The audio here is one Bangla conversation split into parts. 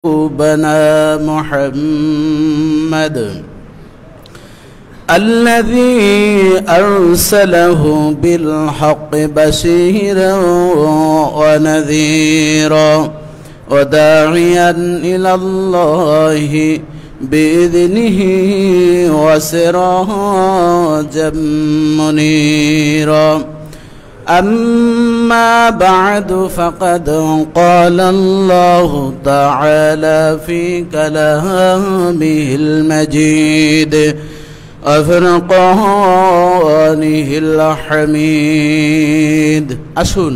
بنا محمد الذي أرسله بالحق بشيرا ونذيرا وداعيا إلى الله بإذنه وسراجا منيرا. أما بعد فقد قال الله تعالى في كلامه المجيد وفرقانه الحميد. আসুন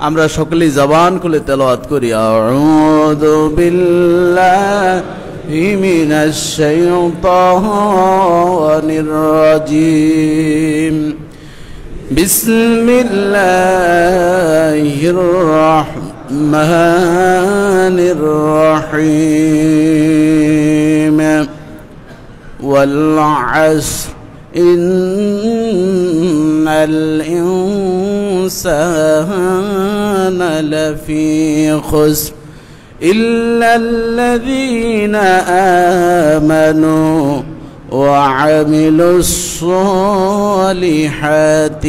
আমরা সকলেই জবান খুলে তেলাওয়াত করি। আউযু বিল্লাহি মিনাশ শাইতানির রাজিম। বিসমিল্লাহির রহমানির রহিম। ওয়াল আসর ইন্নাল ইনসানা লাফি খুসর ইল্লাল্লাযীনা আমানু وعملوا الصالحات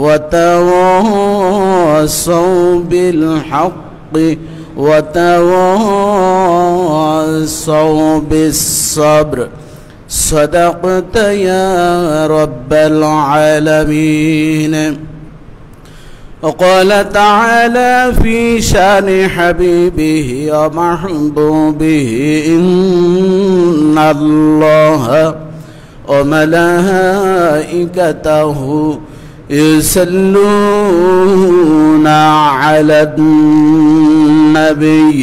وتواصوا بالحق وتواصوا بالصبر. صدقت يا رب العالمين. وقال تعالى في شان حبيبه ومحبوبه إن الله وملائكته يصلون على النبي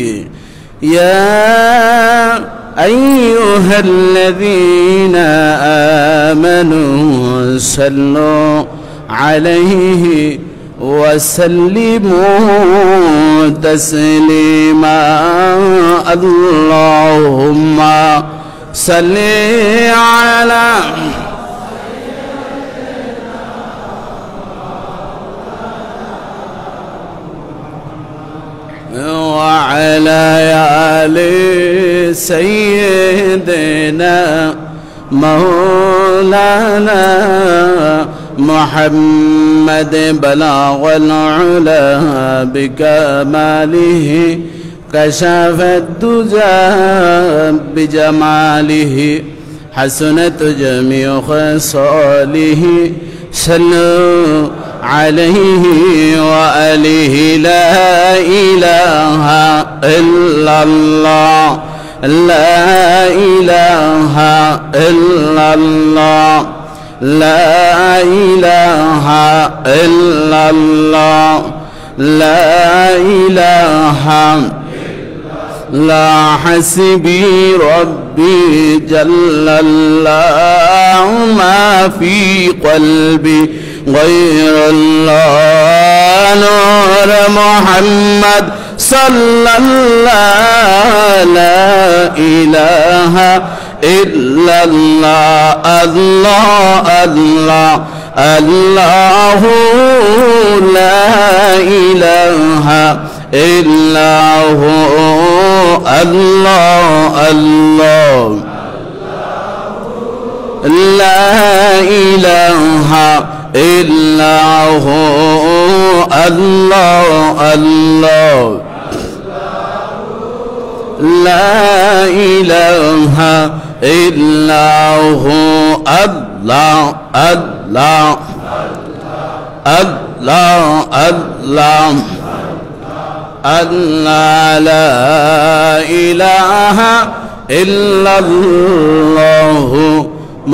يا أيها الذين آمنوا صلوا عليه وسلموا تسليما. اللهم صل على وعلى آل سيدنا مولانا محمد بلغ العلا بكماله كشف الدجى بجماله حسنت جميع خصاله صلوا عليه وآله. لا إله إلا الله لا إله إلا الله لا إله إلا الله لا إله لا حسبي ربي جل الله ما في قلبي غير الله. نور محمد صلى الله لا إله إلا الله. الله الله الله لا إله إلا هو. الله الله لا إله إلا هو. الله الله لا إله إلا هو. الله الله الله الله الله لا إله إلا الله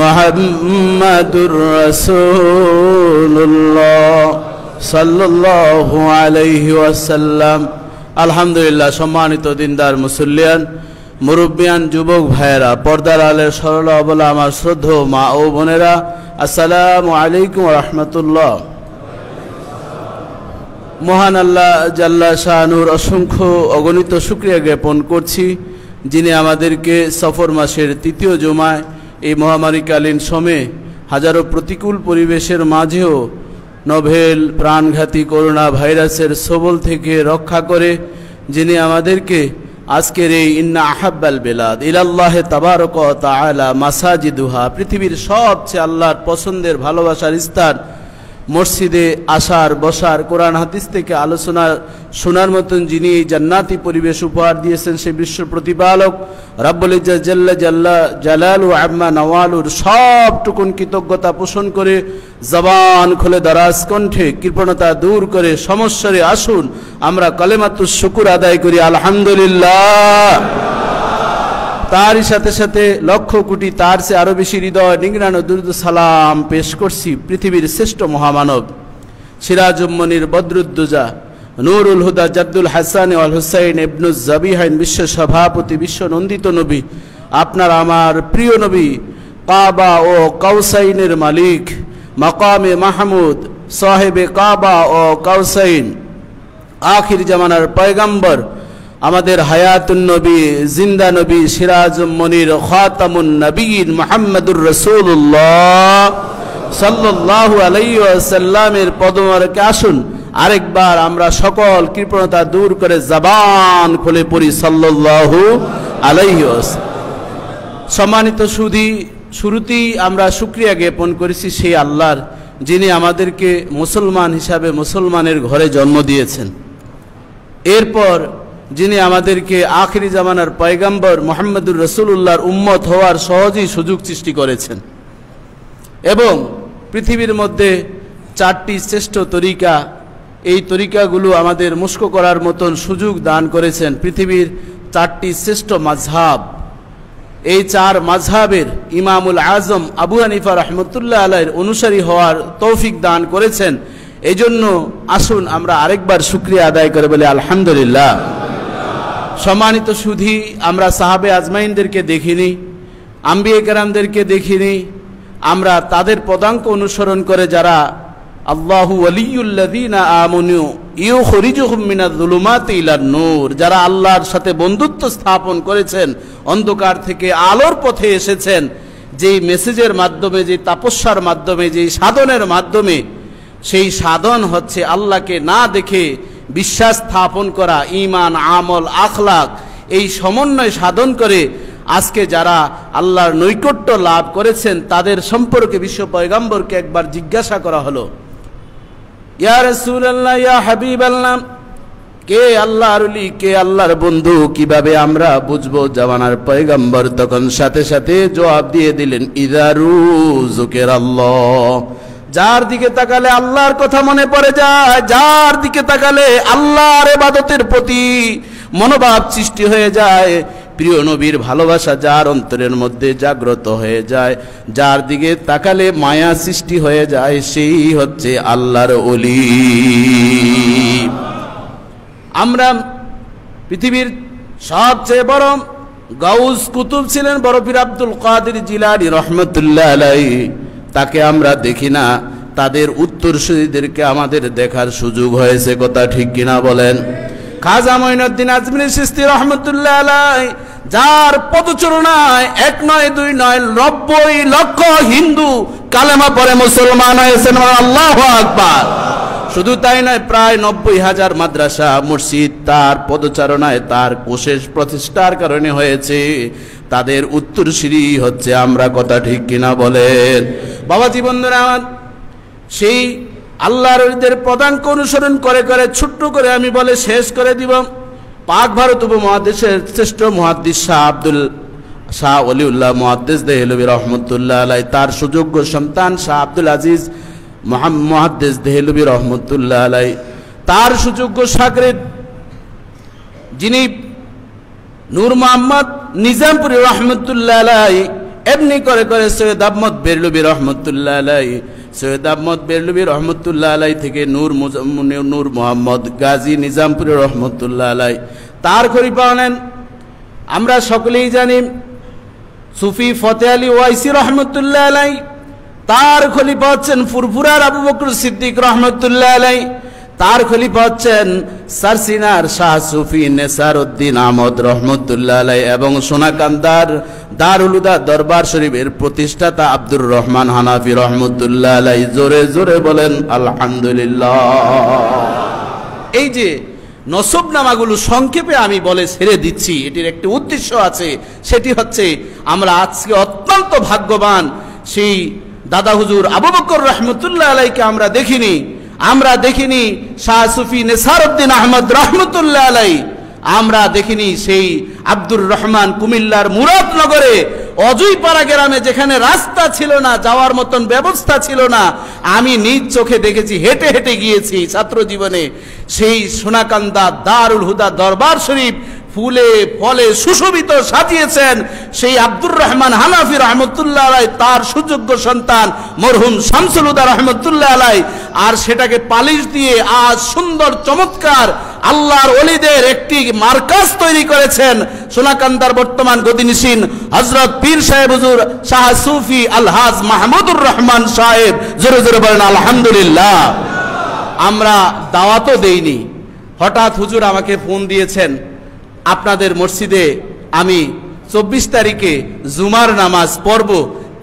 محمد رسول الله صلى الله عليه وسلم. আলহামদুলিল্লাহ। সম্মানিত দিনদার মুসল্লিয়ান, মুরব্বিয়ান, যুবক ভাইয়েরা, পর্দার আলের সরল অবলা আমার শ্রদ্ধেয় মা ও বোনেরা, আসসালামু আলাইকুম ওয়া রাহমাতুল্লাহ। মহান আল্লাহ জাল্লা শানুর অসংখ্য অগণিত শুকরিয়া জ্ঞাপন করছি, যিনি আমাদেরকে সফর মাসের তৃতীয় জুমায় এই মহামারীকালীন সময়ে হাজারো প্রতিকূল পরিবেশের মাঝেও নভেল প্রাণঘাতী করোনা ভাইরাসের ছোবল থেকে রক্ষা করে যিনি আমাদেরকে আজকের এই ইন্না আহাব্বাল বিলাদ ইলাল্লাহি তাবারাকা ওয়া তাআলা মাসাজিদুহা, পৃথিবীর সবচেয়ে আল্লাহর পছন্দের ভালোবাসার স্থান, মসজিদে আসার বসার, কোরআন হাদিস থেকে আলোচনা শোনার মতন যিনি এই জান্নাতি পরিবেশ উপহার দিয়েছেন, সেই বিশ্ব প্রতিপালক রাব্বুল ইজ্জত জাল্লা জালালু আম্মা নওয়ালুর সবটুকুন কৃতজ্ঞতা পোষণ করে জবান খুলে দারাজ কণ্ঠে কৃপণতা দূর করে সমস্যারে আসুন আমরা কালেমাতুশ শুকর আদায় করি আলহামদুলিল্লাহ। তারই সাথে সাথে লক্ষ কোটি তার চেয়ে আরো বেশি হৃদয় নিংড়ানো দুরূদ সালাম পেশ করছি পৃথিবীর শ্রেষ্ঠ মহামানব সিরাজুম মুনির বদরুদ্দুজা নূরুল হুদা জাদ্দুল হাসান ওয়াল হুসাইন ইবনুজ জাবিহাইন বিশ্ব সভাপতি, বিশ্ব নন্দিত নবী, আপনার আমার প্রিয় নবী, কাবা ও কাউসাইনের মালিক, মাকামে মাহমুদ, সাহেবে কাবা ও কাউসাইন, আখির জামানার পয়গম্বর, আমাদের হায়াতুন নবী, জিন্দা নবী, সিরাজুম মুনির, খাতামুন নবীন মুহাম্মদুর রাসূলুল্লাহ সাল্লাল্লাহু আলাইহি ওয়াসাল্লামের পদমরকে আসুন আরেকবার আমরা সকল কৃপণতা দূর করে জবান খুলে পড়ি সাল্লাল্লাহু আলাইহি ওয়াসাল্লাম। সম্মানিত সুধী, শুরুতেই আমরা শুকরিয়া জ্ঞাপন করেছি সেই আল্লাহর, যিনি আমাদেরকে মুসলমান হিসাবে মুসলমানের ঘরে জন্ম দিয়েছেন, এরপর যিনি আমাদেরকে আখিরি জামানার পয়গম্বর মুহাম্মদুর রাসূলুল্লাহর উম্মত হওয়ার সহজেই সুযোগ সৃষ্টি করেছেন এবং পৃথিবীর মধ্যে 4টি শ্রেষ্ঠ তরিকা, এই তরিকাগুলো আমাদের মুস্ক করার মতন সুযোগ দান করেছেন। পৃথিবীর 4টি শ্রেষ্ঠ মাযহাব, এই 4 মাযহাবের ইমামুল আজম আবু হানিফা রাহমাতুল্লাহ আলাইহির অনুসারী হওয়ার তৌফিক দান করেছেন। এজন্য আসুন আমরা আরেকবার শুকরিয়া আদায় করে বলি আলহামদুলিল্লাহ। সম্মানিত সুধী, আমরা সাহাবে আজমাইনদেরকে দেখিনি, আম্বিয়া কেরামদেরকে দেখিনি, আমরা তাদের পদাঙ্ক অনুসরণ করে যারা আল্লাহু ওয়ালিয়ুল্লাযীনা আমানু ইউখরিজুহুম মিনাজ যুলুমাতি ইলান নূর, যারা আল্লাহর সাথে বন্ধুত্ব স্থাপন করেছেন, অন্ধকার থেকে আলোর পথে এসেছেন, যেই মেসেজের মাধ্যমে, যে তাপস্যার মাধ্যমে, যেই সাধনের মাধ্যমে, সেই সাধন হচ্ছে আল্লাহকে না দেখে বিশ্বাস স্থাপন করা, ঈমান, আমল, আখলাক, এই সমন্বয় সাধন করে আজকে যারা আল্লাহর নৈকট্য লাভ করেছেন তাদের সম্পর্কে বিশ্ব পয়গম্বরকে একবার জিজ্ঞাসা করা হলো, ইয়া রাসূলুল্লাহ, ইয়া হাবিবাল্লাহ, কে আল্লাহর ওলি, কে আল্লাহর বন্ধু, কিভাবে আমরা বুঝবো? জামানার পয়গম্বর তখন সাথে সাথে জবাব দিয়ে দিলেন, ইযারু যুকিরাল্লাহ, যার দিকে তাকালে আল্লাহর কথা মনে পড়ে যায়, যার দিকে তাকালে আল্লাহর ইবাদতের প্রতি মনোভাব সৃষ্টি হয়ে যায়, প্রিয় নবীর ভালোবাসা যার অন্তরের মধ্যে জাগ্রত হয়ে যায়, যার দিকে তাকালে মায়া সৃষ্টি হয়ে যায়, সেই হচ্ছে আল্লাহর ওলি। আমরা পৃথিবীর সবচেয়ে বড় গাউস কুতুব ছিলেন বড় পীর আব্দুল কাদের জিলানী রহমতুল্লাহ আলাইহি, তাকে আমরা দেখি না, তাদের উত্তরসূরিদেরকে আমাদের দেখার সুযোগ হয়েছে, কথা ঠিক কিনা বলেন? খাজা মঈনুদ্দিন আজমিরী চিশতি রহমতুল্লাহ আলাইহি, যার পদচারণায় 1 নয় 2 নয় 90 লক্ষ হিন্দু কালেমা পড়ে মুসলমান হয়েছেন, আল্লাহু আকবার। শুধু তাই নয়, প্রায় 90,000 মাদ্রাসা মসজিদ তার পদচারণায়, তার কোশেষ প্রতিষ্ঠার কারণে হয়েছে। তাদের উত্তরসূরি হচ্ছে আমরা, কথা ঠিক কিনা বলেন? বাবাজি বন্ধুরা আমার, সেই আল্লাহর ওলিদের পদাঙ্ক অনুসরণ করে করে ছোট্ট করে আমি বলে শেষ করে দিব। পাক ভারত উপমহাদেশের শ্রেষ্ঠ মুহাদ্দিস শাহ ওলিউল্লাহ মুহাদ্দিস দেহলভী রহমতুল্লাহ আলাইহি, তার সুযোগ্য সন্তান শাহ আব্দুল আজিজ মুহাদ্দিস দেহলভী রহমতুল্লাহ আলাইহি, তার সুযোগ্য শাগরিদ যিনি নূর মোহাম্মদ নিজামপুরী রহমতুল্লাহ আলাইহি, এমনি করে করে সৈয়দ আহমদ বেরলভী রহমতুল্লাহ আলাইহি, সৈয়দ আহমদ বেরলভী রহমতুল্লাহ আলাইহি থেকে নূর মোহাম্মদ গাজী নিজামপুরী রহমতুল্লাহ আলাইহি, তার খলিফা হলেন আমরা সকলেই জানি সুফি ফতে আলী ওয়াইসি রহমতুল্লাহ আলাইহি, তার খলিফা হচ্ছেন ফুরফুরার আবু বকর সিদ্দিক রহমতুল্লাহ আলাইহি, তার খলিফা হচ্ছেন সারসিনার শাহ সুফি নেসারউদ্দিন আহমদ রহমতুল্লাহ আলাইহি এবং সোনাকান্দার দারুল হুদা দরবার শরীফের প্রতিষ্ঠাতা আব্দুর রহমান হানাফি রহমতুল্লাহ আলাইহি। জোরে জোরে বলেন আলহামদুলিল্লাহ। এই যে নসবনামাগুলো সংক্ষেপে আমি বলে ছেড়ে দিচ্ছি। এটির একটি উদ্দেশ্য আছে, সেটি হচ্ছে আমরা আজকে অত্যন্ত ভাগ্যবান, সেই দাদা হুজুর আবু বকর রহমতুল্লাহ আলাইকে আমরা দেখিনি শাহ সুফি নেসারউদ্দিন আহমদ রহমতুল্লাহ আলাই, আমরা দেখিনি সেই আব্দুর রহমান কুমিল্লার মুরাদনগরে অজয়পাড়া গ্রামে যেখানে রাস্তা ছিল না, যাওয়ার মতন ব্যবস্থা ছিল না, আমি নিজ চোখে দেখেছি, হেঁটে হেঁটে গিয়েছি ছাত্র জীবনে। সেই সোনাকান্দা দারুল হুদা দরবার শরীফ ফুলে ফলে সুশোভিত সাজিয়েছেন সেই আব্দুর রহমান হানাফি রহমতুল্লাহ আলাই, তার সুযোগ্য সন্তান মরহুম শামসুল হুদা রহমতুল্লাহ আলাই। আর সেটাকে পালিশ দিয়ে আজ সুন্দর চমৎকার আল্লাহর ওলিদের একটি মার্কাজ তৈরি করেছেন সোনাকান্দার বর্তমান গদিনিসীন হযরত পীর সাহেব হুজুর শাহ সুফি আলহাজ মাহমুদুর রহমান সাহেব। জোরে জোরে বলেন আলহামদুলিল্লাহ। আমরা দাওয়াতও দেইনি, হঠাৎ হুজুর আমাকে ফোন দিয়েছেন, আপনাদের মসজিদে আমি 24 তারিখে জুমার নামাজ পড়ব,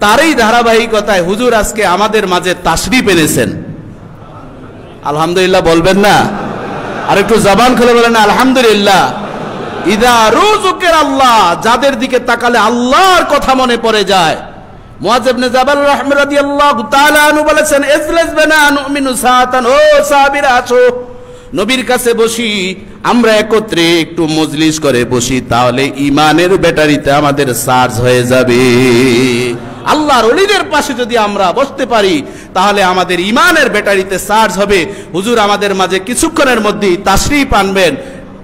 তারই ধারাবাহিকতায় হুজুর আজকে আমাদের মাঝে তাশরীফ এনেছেন। আলহামদুলিল্লাহ বলবেন না? আর একটু জবান খুলে বলেন আলহামদুলিল্লাহ। ইদা রুযুকির আল্লাহ, যাদের দিকে তাকালে আল্লাহর কথা মনে পড়ে যায়। মুআয ইবনে জাবাল রাদিয়াল্লাহু তাআলা আনহু বলেছেন, ইজলিস বিনা নুমিনু সাআতান, ও সাহাবীরা আছো, নবীর কাছে বসি, আমরা একত্রে একটু মজলিস করে বসি, তাহলে ইমানের ব্যাটারিতে আমাদের চার্জ হয়ে যাবে। আল্লাহর ওলিদের পাশে যদি আমরা বসতে পারি তাহলে আমাদের ইমানের ব্যাটারিতে চার্জ হবে। হুজুর আমাদের মাঝে কিছুক্ষণের মধ্যেই তাশরীফ আনবেন।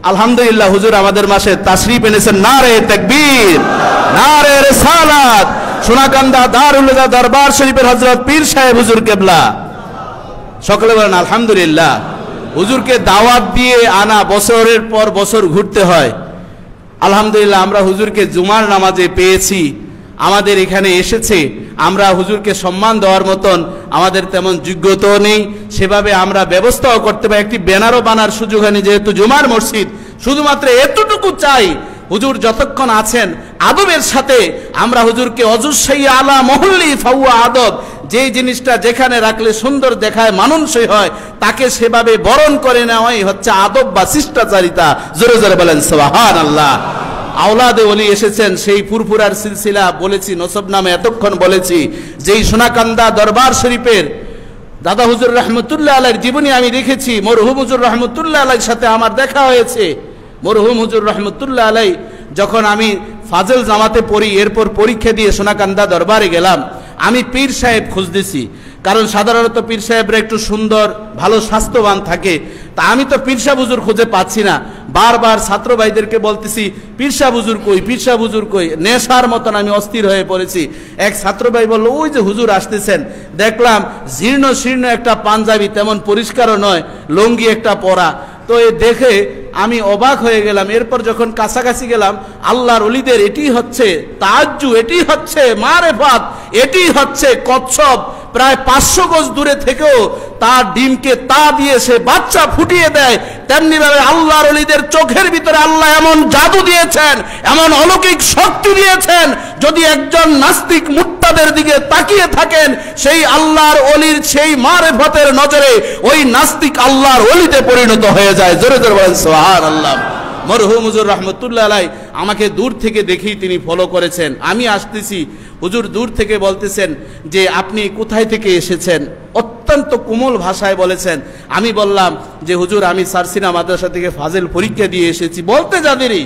আলহামদুলিল্লাহ, হুজুর আমাদের মাঝে তাশরীফ এনেছেন। নারে তাকবীর, নারে রিসালাত। সোনাকান্দা দারুল হুদা দরবার শরীফের হযরত পীর সাহেব হুজুর কেবলা। সকলে বলেন আলহামদুলিল্লাহ। হুজুরকে দাওয়াত দিয়ে আনা, বছরের পর বছর ঘুরতে হয়। আলহামদুলিল্লাহ, আমরা হুজুরকে জুমার নামাজে পেয়েছি, আমাদের এখানে এসেছে। আমরা হুজুরকে সম্মান দেওয়ার মতন আমাদের তেমন যোগ্যতাও নেই, সেভাবে আমরা ব্যবস্থাও করতে পারি। একটি ব্যানারও বানার সুযোগ হয়নি, যেহেতু জুমার মসজিদ। শুধুমাত্র এতটুকু চাই, হুজুর যতক্ষণ আছেন আদবের সাথে আমরা হুজুরকে অজুসাই আলা মহল্লি ফাওয়া আদব, যেই জিনিসটা যেখানে রাখলে সুন্দর দেখায়, মানানসই হয়, তাকে সেভাবে বরণ করে নেওয়াই হচ্ছে আদব বা শিষ্টাচারিতা। জোরে জোরে বলেন সুবহানাল্লাহ। আওলাদে ওলি এসেছেন, সেই ফুরফুরার সিলসিলা বলেছি, নসব নামে এতক্ষণ বলেছি, যেই সোনাকান্দা দরবার শরীফের দাদা হুজুর রহমতুল্লাহ আলাইহির জীবনী আমি দেখেছি। মরহুম হুজুর রহমতুল্লাহ আলাইহির সাথে আমার দেখা হয়েছে। মরহুম হুজুর রহমতুল্লাহ আলাই যখন আমি ফাজল জামাতে পড়ি, এরপর পরীক্ষা দিয়ে সোনাকান্দা দরবারে গেলাম, আমি পীর সাহেব খুঁজতেছি, কারণ সাধারণত পীর সাহেবরা একটু সুন্দর ভালো স্বাস্থ্যবান থাকে। তা আমি তো পীর সাহেব হুজুর খুঁজে পাচ্ছি না। বারবার ছাত্র ভাইদেরকে বলতেছি, পীর সাহেব হুজুর কই, পীর সাহেব হুজুর কই। নেশার মতন আমি অস্থির হয়ে পড়েছি। এক ছাত্র ভাই বলল, ওই যে হুজুর আসতেছেন। দেখলাম জীর্ণ শীর্ণ একটা পাঞ্জাবি, তেমন পরিষ্কারও নয়, লুঙ্গি একটা পরা। তো এ দেখে আমি অবাক হয়ে গেলাম। এরপর যখন কাছাকাছি গেলাম, আল্লাহর ওলিদের এটি হচ্ছে তাজ্জু, এটি হচ্ছে মারেফাত, এটি হচ্ছে কচ্ছপ। প্রায় 500 গজ দূরে থেকেও তার ডিমকে তা দিয়ে সে বাচ্চা ফুটিয়ে দেয়। তেমনি ভাবে আল্লাহর ওলিদের চোখের ভিতরে আল্লাহ এমন জাদু দিয়েছেন, এমন অলৌকিক শক্তি দিয়েছেন, যদি একজন নাস্তিক মুত্তাদের দিকে তাকিয়ে থাকেন, সেই আল্লাহর ওলির সেই মারেফতের নজরে ওই নাস্তিক আল্লাহর ওলিতে পরিণত হয়ে যায়। জোরে জোরে বলেন সুবহানাল্লাহ। মরহুম হুজুর রহমতুল্লাহ আলাই আমাকে দূর থেকে দেখেই তিনি ফলো করেছেন। আমি আসতেছি, হুজুর দূর থেকে বলতেছেন যে আপনি কোথায় থেকে এসেছেন, অত্যন্ত কোমল ভাষায় বলেছেন। আমি বললাম যে হুজুর আমি সারসিনা মাদ্রাসা থেকে ফাজিল পরীক্ষা দিয়ে এসেছি। বলতে যাদেরই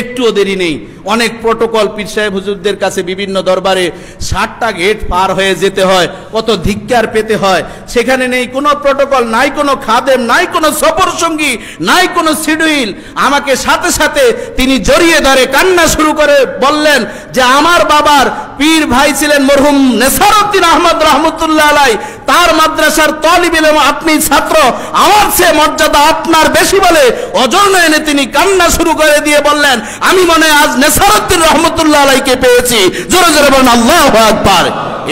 একটুও দেরি নেই, অনেক প্রটোকল পীর সাহেব হুজুরদের কাছে বিভিন্ন দরবারে 60টা গেট পার হয়ে যেতে হয়, কত ধিক্কার পেতে হয়। সেখানে নেই কোনো প্রটোকল, নাই কোনো খাদেম, নাই কোনো সফর সঙ্গী, নাই কোনো শিডিউল। আমাকে সাথে সাথে তিনি জড়িয়ে ধরে কান্না শুরু করে বললেন যে আমার বাবার পীর ভাই ছিলেন মরহুম নেসারউদ্দিন আহমদ রহমতুল্লাহ আলাই, তার মাদ্রাসার তালিব ইলম, আপনি ছাত্র, আমার চেয়ে মর্যাদা আপনার বেশি বলে অজন্য এনে তিনি কান্না শুরু করে দিয়ে বললেন, আমি মনে আজ নেসারউদ্দিন রহমতুল্লাহ আলাইকে পেয়েছি। জোরে জোরে বলেন আল্লাহু আকবার।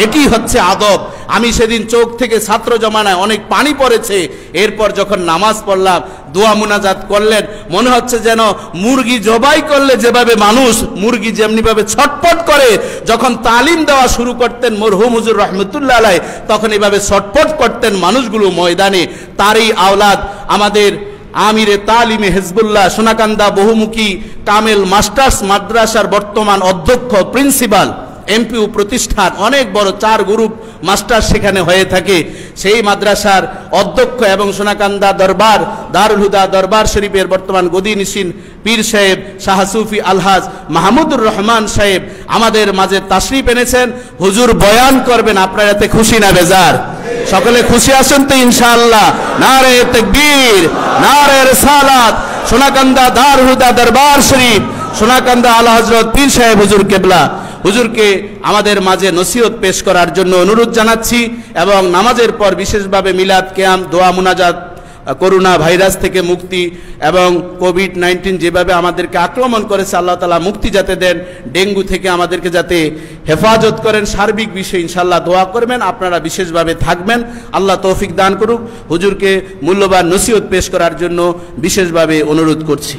এটি হচ্ছে আদব। আমি সেদিন চোখ থেকে ছাত্র জমানায় অনেক পানি পড়েছে। এরপর যখন নামাজ পড়লাম, দোয়া মুনাজাত করলেন, মনে হচ্ছে যেন মুরগি জবাই করলে যেভাবে মানুষ মুরগি যেমনি ভাবে ছটপট করে, যখন তালিম দেওয়া শুরু করতেন মরহুম হুজুর রহমতুল্লাহ আলাই, তখন এভাবে ছটপট করতেন মানুষগুলো ময়দানে। তারই আওলাদ আমাদের আমিরে তালিমে হিজবুল্লাহ সোনাকান্দা বহুমুখী কামেল মাস্টার্স মাদ্রাসার বর্তমান অধ্যক্ষ, প্রিন্সিপাল, এমপিও প্রতিষ্ঠান, অনেক বড় 4 গ্রুপ মাস্টার সেখানে হয়ে থাকে। সেই মাদ্রাসার অধ্যক্ষ এবং সোনাকান্দা দরবার দারুল হুদা দরবার শরীফের বর্তমান গদিনিসীন পীর সাহেব শাহ সুফি আলহাজ মাহমুদুর রহমান সাহেব আমাদের মাঝে তাশরিফ এনেছেন। হুজুর বয়ান করবেন। আপনারা এতে খুশি না বেজার? সকলে খুশি আছেন তো ইনশাআল্লাহ? নারে তাকবীর, নারে রিসালাত। সোনাকান্দা দারুল হুদা দরবার শরীফ, সোনাকান্দা আলা হযরত পীর সাহেব হুজুর কেবলা হুজুরকে আমাদের মাঝে নসিহত পেশ করার জন্য অনুরোধ জানাচ্ছি। এবং নামাজের পর বিশেষভাবে মিলাদ কিয়াম, দোয়া মুনাজাত, করোনা ভাইরাস থেকে মুক্তি এবং কোভিড-19 যেভাবে আমাদেরকে আক্রমণ করেছে, আল্লাহ তাআলা মুক্তি যাতে দেন, ডেঙ্গু থেকে আমাদেরকে যাতে হেফাজত করেন, সার্বিক বিষয়ে ইনশাআল্লাহ দোয়া করবেন। আপনারা বিশেষভাবে থাকবেন, আল্লাহ তৌফিক দান করুক। হুজুরকে মূল্যবান নসিহত পেশ করার জন্য বিশেষভাবে অনুরোধ করছি।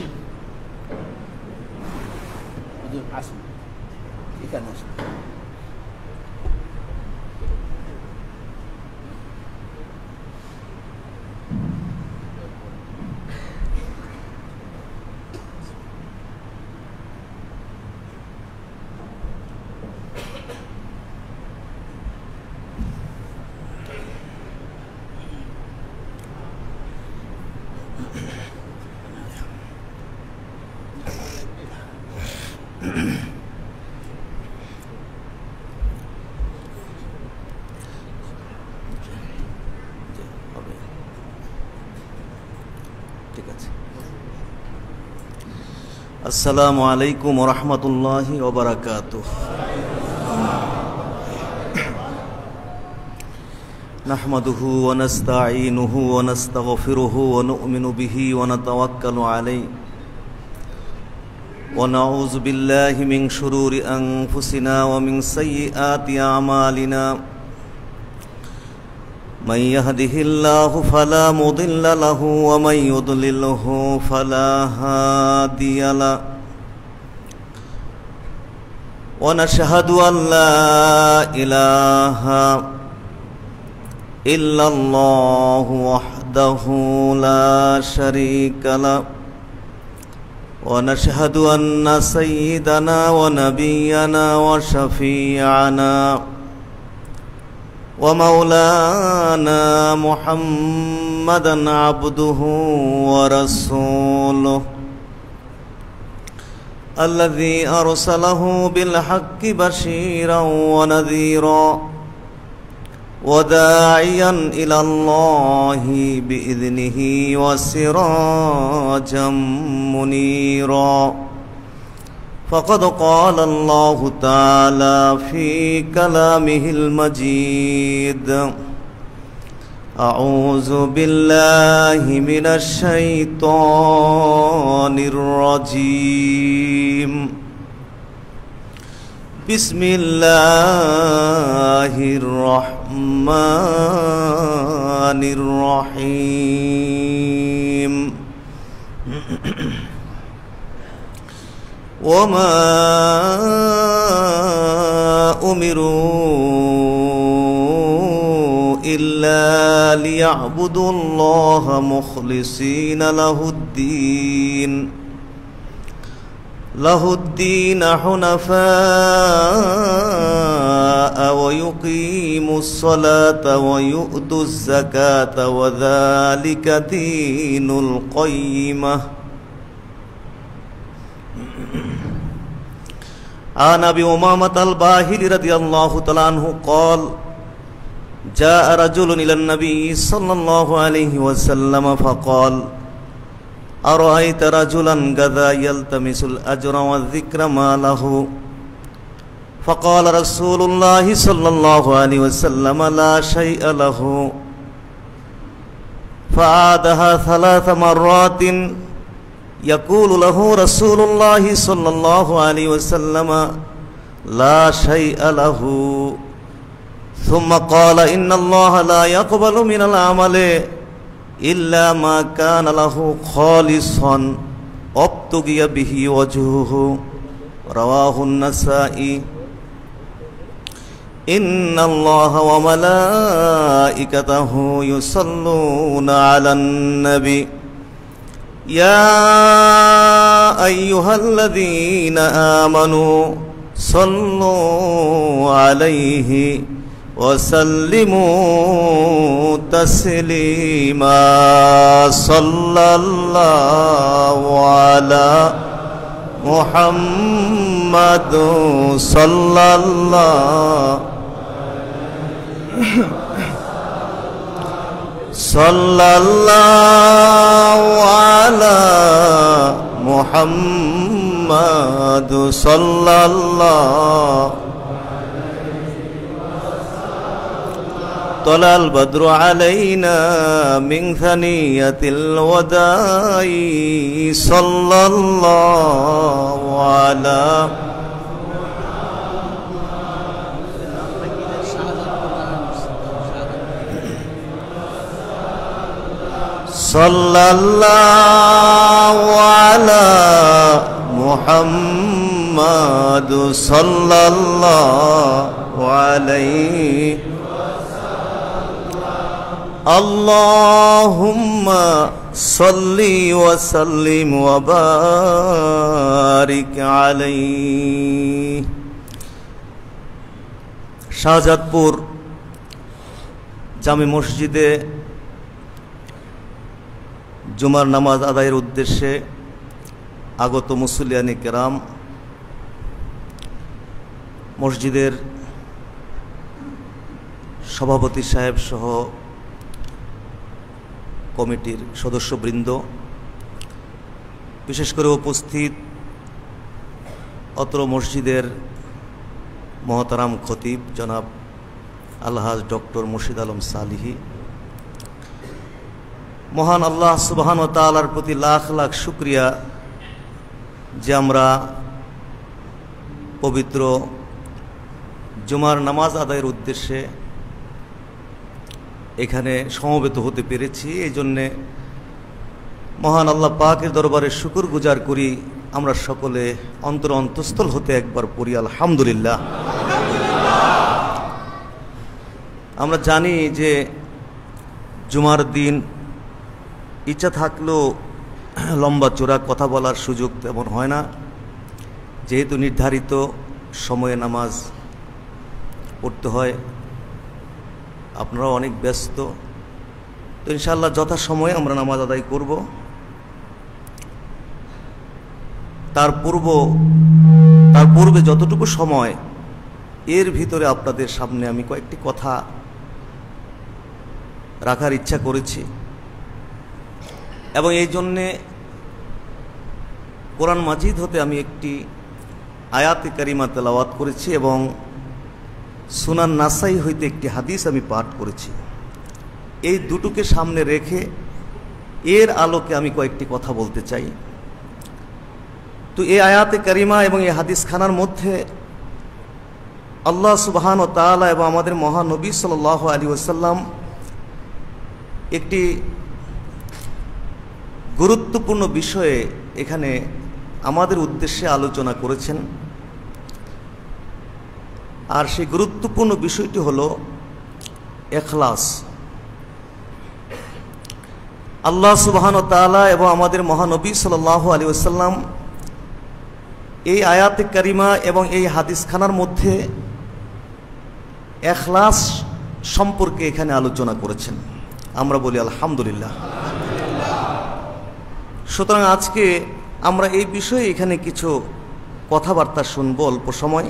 আসসালামু আলাইকুম ওয়া রাহমাতুল্লাহি ওয়া বারাকাতুহু। নাহমাদুহু ওয়া নাস্তাঈনুহু ওয়া নাস্তাগফিরুহু ওয়া নু'মিনু বিহি ওয়া নাতাওয়াক্কালু আলাইহি ওয়া নাউযু বিল্লাহি মিন শুরুরি আনফুসিনা ওয়া মিন সাইয়্যাতি আমালিনা। من يهده الله فلا مضل له ومن يضلله فلا هادي له ونشهد أن لا إله إلا الله وحده لا شريك له ونشهد أن سيدنا ونبينا وشفيعنا ومولانا محمدا عبده ورسوله الذي أرسله بالحق بشيرا ونذيرا وداعيا إلى الله بإذنه وسراجا منيرا. فقد قال الله تعالى في كلامه المجيد: أعوذ بالله من الشيطان الرجيم. بسم الله الرحمن الرحيم. وما أمروا إلا ليعبدوا الله مخلصين له الدين حنفاء ويقيموا الصلاة ويؤتوا الزكاة وذلك دين القيمة. عن أبي أمامة الباهلي رضي الله تعالى عنه قال: جاء رجل إلى النبي صلى الله عليه وسلم فقال: أرأيت رجلا غدا يلتمس الأجر والذكر ما له؟ فقال رسول الله صلى الله عليه وسلم: لا شيء له. فعادها 3 مرات يقول له رسول الله صلى الله عليه وسلم: لا شيء له. ثم قال: إن الله لا يقبل من العمل إلا ما كان له خالصا ابتغي به وجهه. رواه النسائي. إن الله وملائكته يصلون على النبي ইয়া আইয়ুহাল্লাযীনা আমানু সাল্লু আলাইহি ওয়া সাল্লিমু তাসলিমা সাল্লাল্লাহু আলা মুহাম্মাদ সাল্লাল্লাহু আলা মুহাম্মাদ সাল্লাল্লাহু طلع البدر علينا من ثنية الوداع صلى الله على صلى الله على محمد صلى الله عليه اللهم صل وسلم وبارك عليه শাহজাদপুর জামে মসজিদে জুমার নামাজ আদায়ের উদ্দেশ্যে আগত মুসল্লিয়ানে কেরাম, মসজিদের সভাপতি সাহেব সহ কমিটির সদস্যবৃন্দ, বিশেষ করে উপস্থিত অত্র মসজিদের মহতারাম খতিব জনাব আলহাজ ডক্টর মুর্শিদ আলম সালিহি, মহান আল্লাহ সুবহানাহু ওয়া তাআলার প্রতি লাখ লাখ শুকরিয়া যে আমরা পবিত্র জুমার নামাজ আদায়ের উদ্দেশ্যে এখানে সমবেত হতে পেরেছি। এই জন্যে মহান আল্লাহ পাকের দরবারে শুকর গুজার করি। আমরা সকলে অন্তর অন্তঃস্থল হতে একবার পড়ি আলহামদুলিল্লাহ। আমরা জানি যে জুমার দিন ইচ্ছা থাকলেও লম্বা চূড়া কথা বলার সুযোগ তেমন হয় না, যেহেতু নির্ধারিত সময়ে নামাজ পড়তে হয়। আপনারাও অনেক ব্যস্ত, তো ইনশাআল্লাহ যথাসময়ে আমরা নামাজ আদায় করব। তার পূর্বে যতটুকু সময়, এর ভিতরে আপনাদের সামনে আমি কয়েকটি কথা রাখার ইচ্ছা করেছি এবং এই জন্যে কোরআন মাজিদ হতে আমি একটি আয়াতে কারিমা তেলাওয়াত করেছি এবং সুনান নাসাই হইতে একটি হাদিস আমি পাঠ করেছি। এই দুটোকে সামনে রেখে এর আলোকে আমি কয়েকটি কথা বলতে চাই। তো এই আয়াতে কারিমা এবং এই হাদিস খানার মধ্যে আল্লাহ সুবহানাহু ওয়া তাআলা এবং আমাদের মহানবী সাল্লাল্লাহু আলাইহি ওয়াসাল্লাম একটি গুরুত্বপূর্ণ বিষয়ে এখানে আমাদের উদ্দেশ্যে আলোচনা করেছেন। আর সেই গুরুত্বপূর্ণ বিষয়টি হলো ইখলাস। আল্লাহ সুবহানাহু ওয়া তাআলা এবং আমাদের মহানবী সাল্লাল্লাহু আলাইহি ওয়াসাল্লাম এই আয়াতে কারিমা এবং এই হাদিস খানার মধ্যে ইখলাস সম্পর্কে এখানে আলোচনা করেছেন। আমরা বলি আলহামদুলিল্লাহ। সুতরাং আজকে আমরা এই বিষয়ে এখানে কিছু কথাবার্তা শুনব অল্প সময়,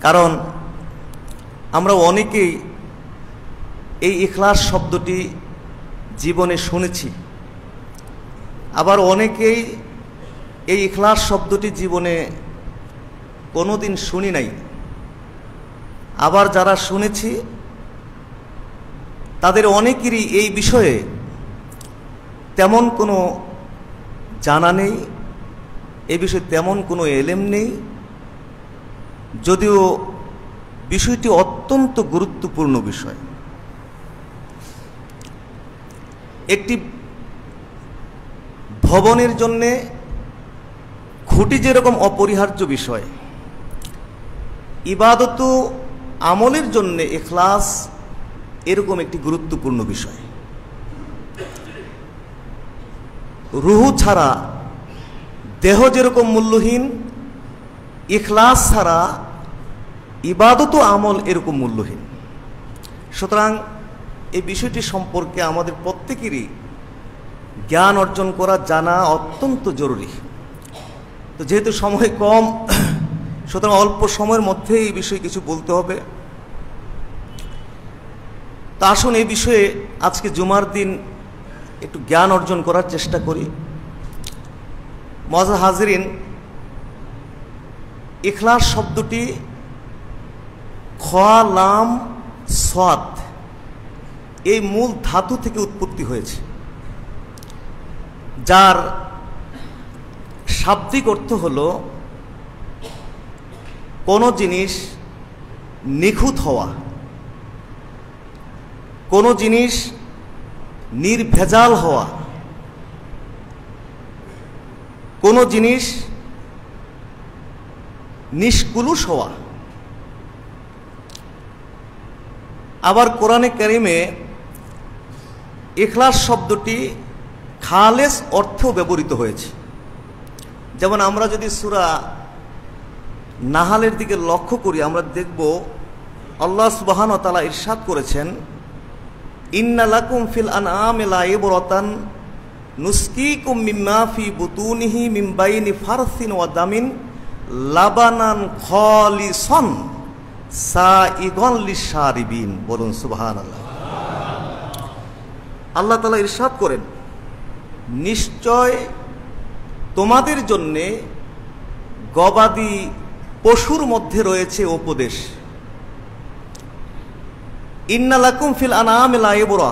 কারণ আমরা অনেকেই এই ইখলাস শব্দটি জীবনে শুনেছি, আবার অনেকেই এই ইখলাস শব্দটি জীবনে কোনোদিন শুনি নাই। আবার যারা শুনেছি তাদের অনেকেরই এই বিষয়ে তেমন কোনো জানা নেই, এই বিষয়ে তেমন কোনো এলেম নেই, যদিও বিষয়টি অত্যন্ত গুরুত্বপূর্ণ বিষয়। একটি ভবনের জন্যে খুঁটি যেরকম অপরিহার্য বিষয়, ইবাদত আমলের জন্যে ইখলাস এরকম একটি গুরুত্বপূর্ণ বিষয়। রুহু ছাড়া দেহ যেরকম মূল্যহীন, ইখলাস ছাড়া ইবাদত ও আমল এরকম মূল্যহীন। সুতরাং এই বিষয়টি সম্পর্কে আমাদের প্রত্যেকেরই জ্ঞান অর্জন করা, জানা অত্যন্ত জরুরি। তো যেহেতু সময় কম, সুতরাং অল্প সময়ের মধ্যে এই বিষয়ে কিছু বলতে হবে। তা আসুন এই বিষয়ে আজকে জুমার দিন একটু জ্ঞান অর্জন করার চেষ্টা করি। মুআজ্জাজ হাজিরিন, ইখলাস শব্দটি খ লাম সাদ এই মূল ধাতু থেকে উৎপত্তি হয়েছে, যার শাব্দিক অর্থ হল কোনো জিনিস নিখুঁত হওয়া, কোনো জিনিস নির্ভেজাল হওয়া, কোনো জিনিস নিষ্কুলুষ হওয়া। আবার কোরআনে কারিমে ইখলাস শব্দটি খালেস অর্থেও ব্যবহৃত হয়েছে। যেমন আমরা যদি সূরা নাহালের দিকে লক্ষ্য করি, আমরা দেখব আল্লাহ সুবহানাহু ওয়া তাআলা ইরশাদ করেছেন, ইন্না লাকুম ফিল আনআমি লাইবরাতান নুসকিকুম মিম্মা ফি বুতুনিহি মিন বাইনি ফারসিন ওয়া দামিন লাবানান খালিসান সাইগান লিশারিবিন। বলুন সুবহানাল্লাহ। আল্লাহ তাআলা ইরশাদ করেন, নিশ্চয় তোমাদের জন্যে গবাদি পশুর মধ্যে রয়েছে উপদেশ। ইন্না লাকুম ফিল আনআমি লাইবরা,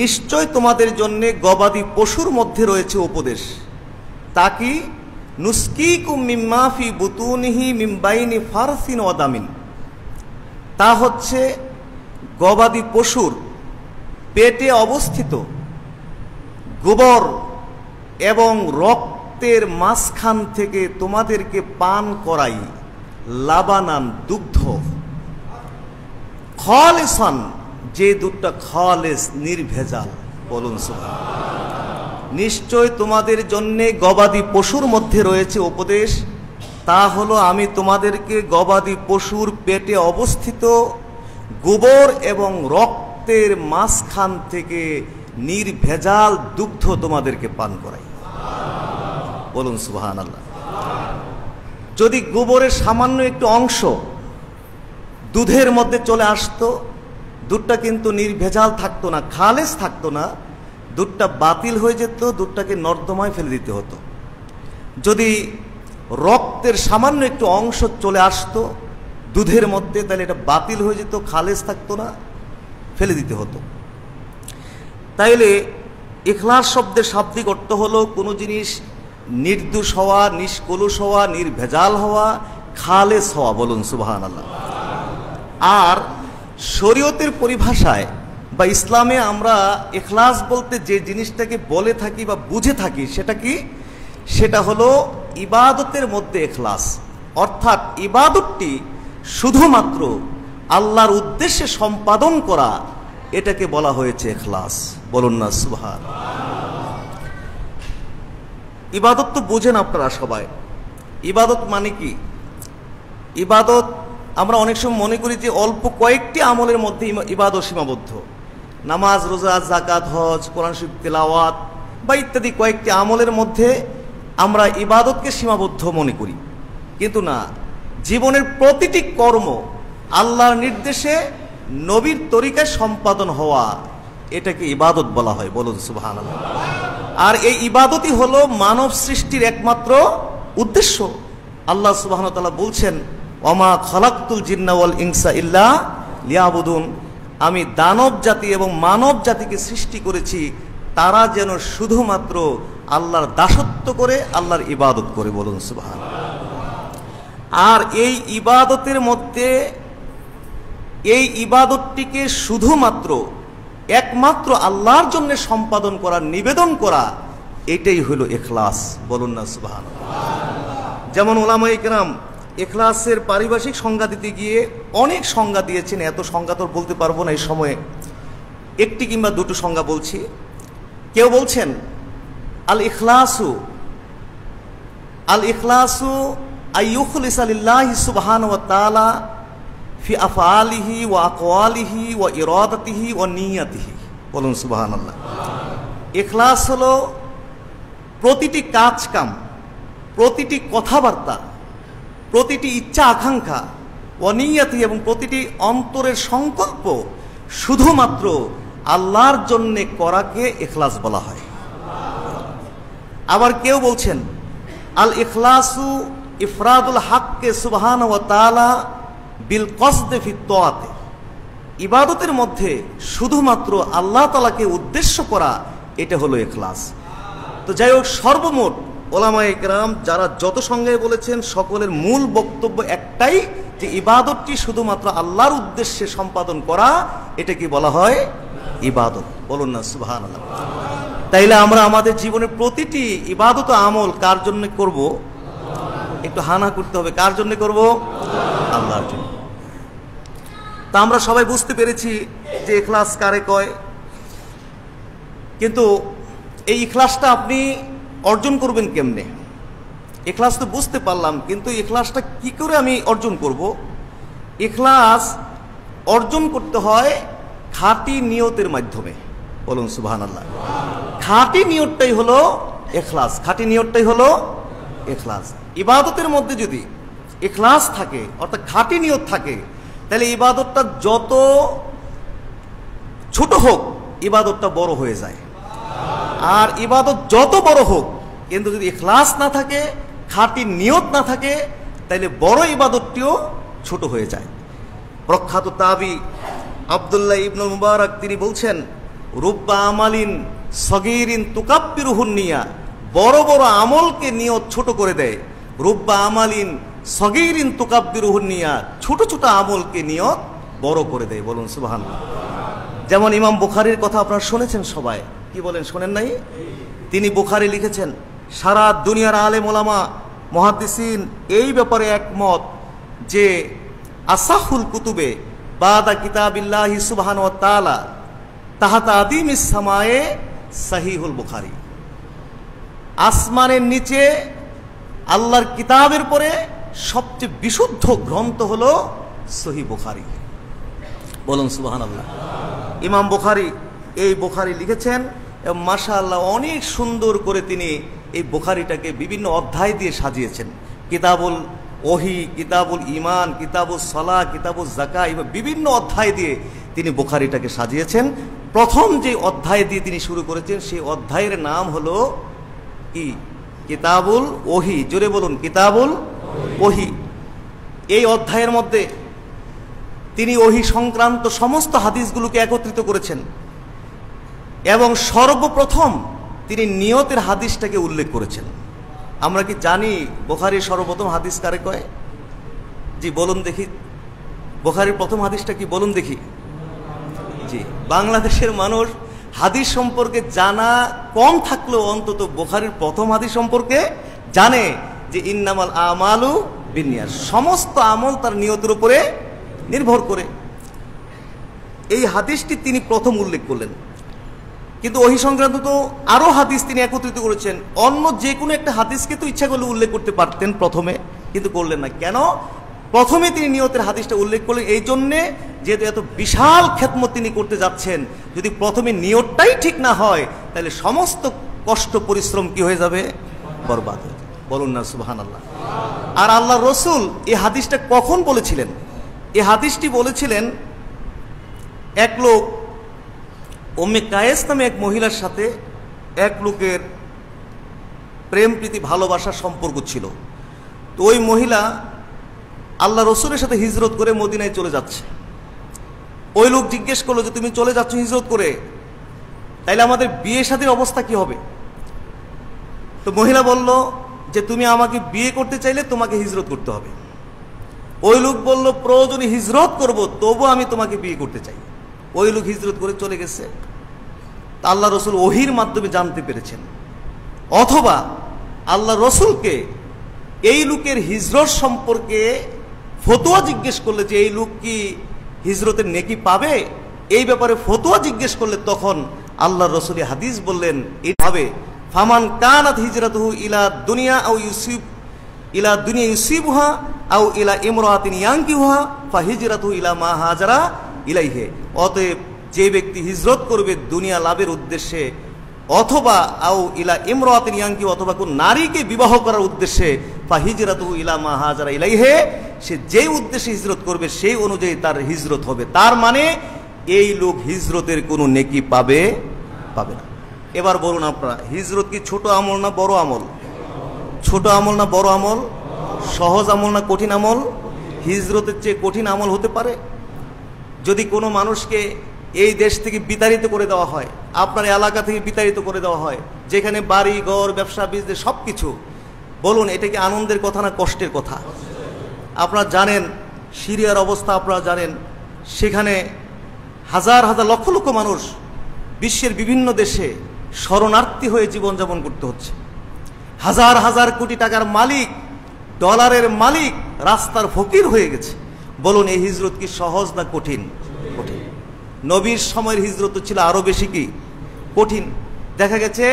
নিশ্চয় তোমাদের জন্য গবাদি পশুর মধ্যে রয়েছে উপদেশ। তাকি নুসকিকুম মিম্মা ফি বুতুনিহি মিন বাইনি ফারসিন ওয়া দামিন, তা হচ্ছে গবাদি পশুর পেটে অবস্থিত গোবর এবং রক্তের মাঝখান থেকে তোমাদেরকে পান করাই লাবানান দুগ্ধ, খালিসান যে দুধটা খালেস নির্ভেজাল। বলুন সুবহানাল্লাহ। নিশ্চয় তোমাদের জন্যে গবাদি পশুর মধ্যে রয়েছে উপদেশ, তা হলো আমি তোমাদেরকে গবাদি পশুর পেটে অবস্থিত গোবর এবং রক্তের মাঝখান থেকে নির্ভেজাল দুগ্ধ তোমাদেরকে পান করাই। বলুন সুবহানাল্লাহ। যদি গোবরের সামান্য একটু অংশ দুধের মধ্যে চলে আসতো, দুধটা কিন্তু নির্ভেজাল থাকতো না, খালেস থাকতো না, দুধটা বাতিল হয়ে যেত, দুধটাকে নর্দমায় ফেলে দিতে হতো। যদি রক্তের সামান্য একটু অংশ চলে আসতো দুধের মধ্যে, তাহলে এটা বাতিল হয়ে যেত, খালেস থাকতো না, ফেলে দিতে হতো। তাইলে ইখলাস শব্দের শাব্দিক অর্থ হলো কোনো জিনিস নির্দোষ হওয়া, নিষ্কলুষ হওয়া, নির্ভেজাল হওয়া, খালেস হওয়া। বলুন সুবহানাল্লাহ। আর শরীয়তের পরিভাষায় বা ইসলামে আমরা ইখলাস বলতে যে জিনিসটাকে বলে থাকি বা বুঝে থাকি, সেটা কি? সেটা হলো ইবাদতের মধ্যে ইখলাস, অর্থাৎ ইবাদতটি শুধুমাত্র আল্লাহর উদ্দেশ্যে সম্পাদন করা, এটাকে বলা হয়েছে ইখলাস। বলুন না সুবহানাল্লাহ। ইবাদত তো বোঝেন আপনারা সবাই। ইবাদত মানে কি? ইবাদত আমরা অনেক সময় মনে করি যে অল্প কয়েকটি আমলের মধ্যে ইবাদত সীমাবদ্ধ, নামাজ, রোজা, যাকাত, হজ, কোরআন শরীফ তেলাওয়াত বা ইত্যাদি কয়েকটি আমলের মধ্যে আমরা ইবাদতকে সীমাবদ্ধ মনে করি। কিন্তু না, জীবনের প্রতিটি কর্ম আল্লাহর নির্দেশে নবীর তরিকায় সম্পাদন হওয়া, এটাকে ইবাদত বলা হয়। বলুন সুবহানাল্লাহ। আর এই ইবাদতই হলো মানব সৃষ্টির একমাত্র উদ্দেশ্য। আল্লাহ সুবহানাহু ওয়া তাআলা বলছেন, ওমা খালাকতুল জিন্না ওয়াল ইনসা ইল্লা লিয়াবুদুন, আমি দানব জাতি এবং মানব জাতিকে সৃষ্টি করেছি তারা যেন শুধুমাত্র আল্লাহর দাসত্ব করে, আল্লাহর ইবাদত করে। বলুন সুবহানাল্লাহ। আর এই ইবাদতের মধ্যে এই ইবাদতটিকে শুধুমাত্র একমাত্র আল্লাহর জন্য সম্পাদন করা, নিবেদন করা, এটাই হলো ইখলাস। বলুন না সুবহানাল্লাহ। যেমন উলামায়ে কেরাম ইখলাসের পারিভাষিক সংজ্ঞা দিতে গিয়ে অনেক সংজ্ঞা দিয়েছেন, এত সংজ্ঞা তো বলতে পারবো না এই সময়ে, একটি কিংবা দুটো সংজ্ঞা বলছি। কেউ বলছেন আল ইখলাসু আইয়ুখলিসা লিল্লাহি সুবহানাহু ওয়া তাআলা ফি আফআলিহি ওয়া আকওয়ালিহি ওয়া ইরাদাতিহি ওয়া নিয়াতিহি। বলুন সুবহানাল্লাহ। ইখলাস হলো প্রতিটি কাজ কাম, প্রতিটি কথাবার্তা, প্রতিটি ইচ্ছা আকাঙ্ক্ষা, অনিয়াতি এবং প্রতিটি অন্তরের সংকল্প শুধুমাত্র আল্লাহর জন্য করাকে ইখলাস বলা হয়। আবার কেউ বলছেন আল ইখলাসু ইফরাদুল হাক্কে সুবহানাহু ওয়া তাআলা বিল কসদে ফি তাআতে। ইবাদতের মধ্যে শুধুমাত্র আল্লাহ তাআলাকে উদ্দেশ্য করা, এটা হলো ইখলাস। তো যাই হোক, সর্বমোট ওলামায়ে কেরাম যারা যত সংজ্ঞায় বলেছেন সকলের মূল বক্তব্য একটাই, যে ইবাদতটি শুধুমাত্র আল্লাহর উদ্দেশ্যে সম্পাদন করা, এটা কি বলা হয়? ইবাদত। বলুন না সুবহানাল্লাহ। তাইলে আমরা আমাদের জীবনের প্রতিটি ইবাদত আমল কার জন্য করব? একটু হানা করতে হবে, কার জন্য করব? আল্লাহর জন্য। তা আমরা সবাই বুঝতে পেরেছি যে ইখলাস কারে কয়, কিন্তু এই ইখলাসটা আপনি অর্জন করবেন কেমনে? ইখলাস তো বুঝতে পারলাম, কিন্তু ইখলাসটা কি করে আমি অর্জন করব? ইখলাস অর্জন করতে হয় খাঁটি নিয়তের মাধ্যমে। বলুন সুবহানাল্লাহ। খাঁটি নিয়তটাই হলো ইখলাস। খাঁটি নিয়তটাই হলো ইখলাস। ইবাদতের মধ্যে যদি ইখলাস থাকে, অর্থাৎ খাঁটি নিয়ত থাকে, তাহলে ইবাদতটা যত ছোট হোক ইবাদতটা বড় হয়ে যায়। আর ইবাদত যত বড় হোক, কিন্তু যদি ইখলাস না থাকে, খাঁটি নিয়ত না থাকে, তাহলে বড় ইবাদতটিও ছোট হয়ে যায়। প্রখ্যাত তাবি আব্দুল্লাহ ইবনুল মুবারক তিনি বলছেন, রুব্বা আমালিন সগীরিন তুকাব্বিরুহুন নিয়া। বড় বড় আমলকে নিয়ত ছোট করে দেয়। রুব্বা আমালিন সগীরিন তুকাব্বিরুহুন নিয়া। ছোট ছোট আমলকে নিয়ত বড় করে দেয়। বলুন সুবহানাল্লাহ। যেমন ইমাম বুখারীর কথা আপনারা শুনেছেন সবাই, কি বলেন, শোনেন নাই? তিনি বুখারী লিখেছেন, সারা দুনিয়ার আলেম ওলামা মুহাদ্দিসিন এই ব্যাপারে একমত যে আসাহুল কুতুবে বাদা কিতাবিল্লাহি সুবহানাহু ওয়া তাআলা তাহাতা আদিমিস সামায়ে সহিহুল বুখারী। আসমানের নিচে আল্লাহর কিতাবের পরে সবচেয়ে বিশুদ্ধ গ্রন্থ হলো সহিহ বুখারী। বলুন সুবহানাল্লাহ। ইমাম বুখারী এই বুখারী লিখেছেন এবং মাশাআল্লাহ অনেক সুন্দর করে তিনি এই বুখারীটাকে বিভিন্ন অধ্যায় দিয়ে সাজিয়েছেন। কিতাবুল ওহী, কিতাবুল ঈমান, কিতাবুস সালাহ, কিতাবুজ যাকাত, এবং বিভিন্ন অধ্যায় দিয়ে তিনি বুখারীটাকে সাজিয়েছেন। প্রথম যে অধ্যায় দিয়ে তিনি শুরু করেছেন, সেই অধ্যায়ের নাম হলো কি? কিতাবুল ওহী। জোরে বলুন, কিতাবুল ওহী। এই অধ্যায়ের মধ্যে তিনি ওহী সংক্রান্ত সমস্ত হাদিসগুলোকে একত্রিত করেছেন এবং সর্বপ্রথম তিনি নিয়তের হাদিসটাকে উল্লেখ করেছেন। আমরা কি জানি বুখারীর সর্বপ্রথম হাদিস কারে কয়? জি বলুন দেখি, বুখারীর প্রথম হাদিসটা কি বলুন দেখি? জি, বাংলাদেশের মানুষ হাদিস সম্পর্কে জানা কম থাকলেও অন্তত বুখারীর প্রথম হাদিস সম্পর্কে জানে যে ইন্নামাল আমালু বিন্নিয়াত। সমস্ত আমল তার নিয়তের উপরে নির্ভর করে। এই হাদিসটি তিনি প্রথম উল্লেখ করলেন। কিন্তু ওহী সংক্রান্ত তো আরো হাদিস তিনি একত্রিত করেছেন। অন্য যে কোনো একটা হাদিসকে তো ইচ্ছা করলে উল্লেখ করতে পারতেন প্রথমে, কিন্তু করলেন না। কেন? প্রথমে তিনি নিয়তের হাদিসটা উল্লেখ করলেন এই জন্যে, যেহেতু এত বিশাল খেদমত তিনি করতে যাচ্ছেন, যদি প্রথমে নিয়তটাই ঠিক না হয় তাহলে সমস্ত কষ্ট পরিশ্রম কি হয়ে যাবে? বরবাদ হয়ে যাবে। বলুন না সুবহানাল্লাহ। আর আল্লাহ রসুল এই হাদিসটা কখন বলেছিলেন? এই হাদিসটি বলেছিলেন এক লোক, উম্মে কায়েস নামে এক মহিলার সাথে এক লোকের প্রেম প্রীতি ভালোবাসার সম্পর্ক ছিল। তো ওই মহিলা আল্লাহ রসুলের সাথে হিজরত করে মদিনায় চলে যাচ্ছে। ওই লোক জিজ্ঞেস করলো যে তুমি চলে যাচ্ছ হিজরত করে, তাইলে আমাদের বিয়ে শাদীর অবস্থা কি হবে? তো মহিলা বলল যে তুমি আমাকে বিয়ে করতে চাইলে তোমাকে হিজরত করতে হবে। ওই লোক বলল প্রয়োজনে হিজরত করব, তবু আমি তোমাকে বিয়ে করতে চাই। ওই লোক হিজরত করে চলে গেছে। আল্লাহ রসুল ওহির মাধ্যমে জানতে পেরেছেন, অথবা আল্লাহ রসুলকে এই লোকের হিজরত সম্পর্কে ফতোয়া জিজ্ঞেস করলে যে এই লোক কি হিজরতের নেকি পাবে, এই ব্যাপারে ফতোয়া জিজ্ঞেস করলে তখন আল্লাহ রসুল হাদিস বললেন এইভাবে ফামান কানাত হিজরাতুহু ইলা দুনিয়া ইউসিবুহা আও ইলা ইমরাতিন ইয়ানকিহুহা ফাহিজরাতুহু ইলা মা হাজারা ইলাইহি। অতএব যে ব্যক্তি হিজরত করবে দুনিয়া লাভের উদ্দেশ্যে অথবা আও ইলা ইমরাতিন ইয়ানকিহু অথবা কোন নারীকে বিবাহ করার উদ্দেশ্যে ফাহিজরাতুহু ইলা মা হাজারা ইলাইহি, সে যে উদ্দেশ্যে হিজরত করবে সেই অনুযায়ী তার হিজরত হবে। তার মানে এই লোক হিজরতের কোনো নেকি পাবে না। এবার বলুন আপনারা, হিজরত কি ছোট আমল না বড় আমল? ছোট আমল না বড় আমল? সহজ আমল না কঠিন আমল? হিজরতের চেয়ে কঠিন আমল হতে পারে? যদি কোনো মানুষকে এই দেশ থেকে বিতাড়িত করে দেওয়া হয়, আপনার এলাকা থেকে বিতাড়িত করে দেওয়া হয়, যেখানে বাড়ি ঘর ব্যবসা বিজনেস সব কিছু, বলুন এটা কি আনন্দের কথা না কষ্টের কথা? আপনারা জানেন সিরিয়ার অবস্থা, আপনারা জানেন সেখানে হাজার হাজার লক্ষ লক্ষ মানুষ বিশ্বের বিভিন্ন দেশে শরণার্থী হয়ে জীবনযাপন করতে হচ্ছে। হাজার হাজার কোটি টাকার মালিক, ডলারের মালিক রাস্তার ফকির হয়ে গেছে। বলুন এই হিজরত কি সহজ না কঠিন? কঠিন। নবীর সময়ের হিজরত ছিল আরো বেশি কি কঠিন। দেখা গেছে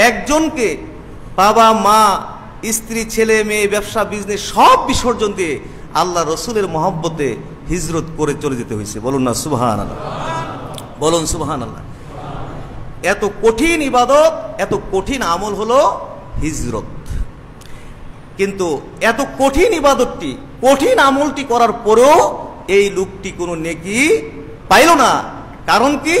একজনকে বাবা মা স্ত্রী ছেলে মেয়ে ব্যবসা বিজনেস সব বিসর্জন দিয়ে আল্লাহ রসুলের মহব্বতে হিজরত করে চলে যেতে হয়েছে। বলুন না সুবহানাল্লাহ, বলুন সুবহানাল্লাহ। এত কঠিন ইবাদত, এত কঠিন আমল হলো হিজরত। কিন্তু এত কঠিন ইবাদতটি, কঠিন আমলটি করার পরেও এই লোকটি কোনো নেকি পাইল না। কারণ কি?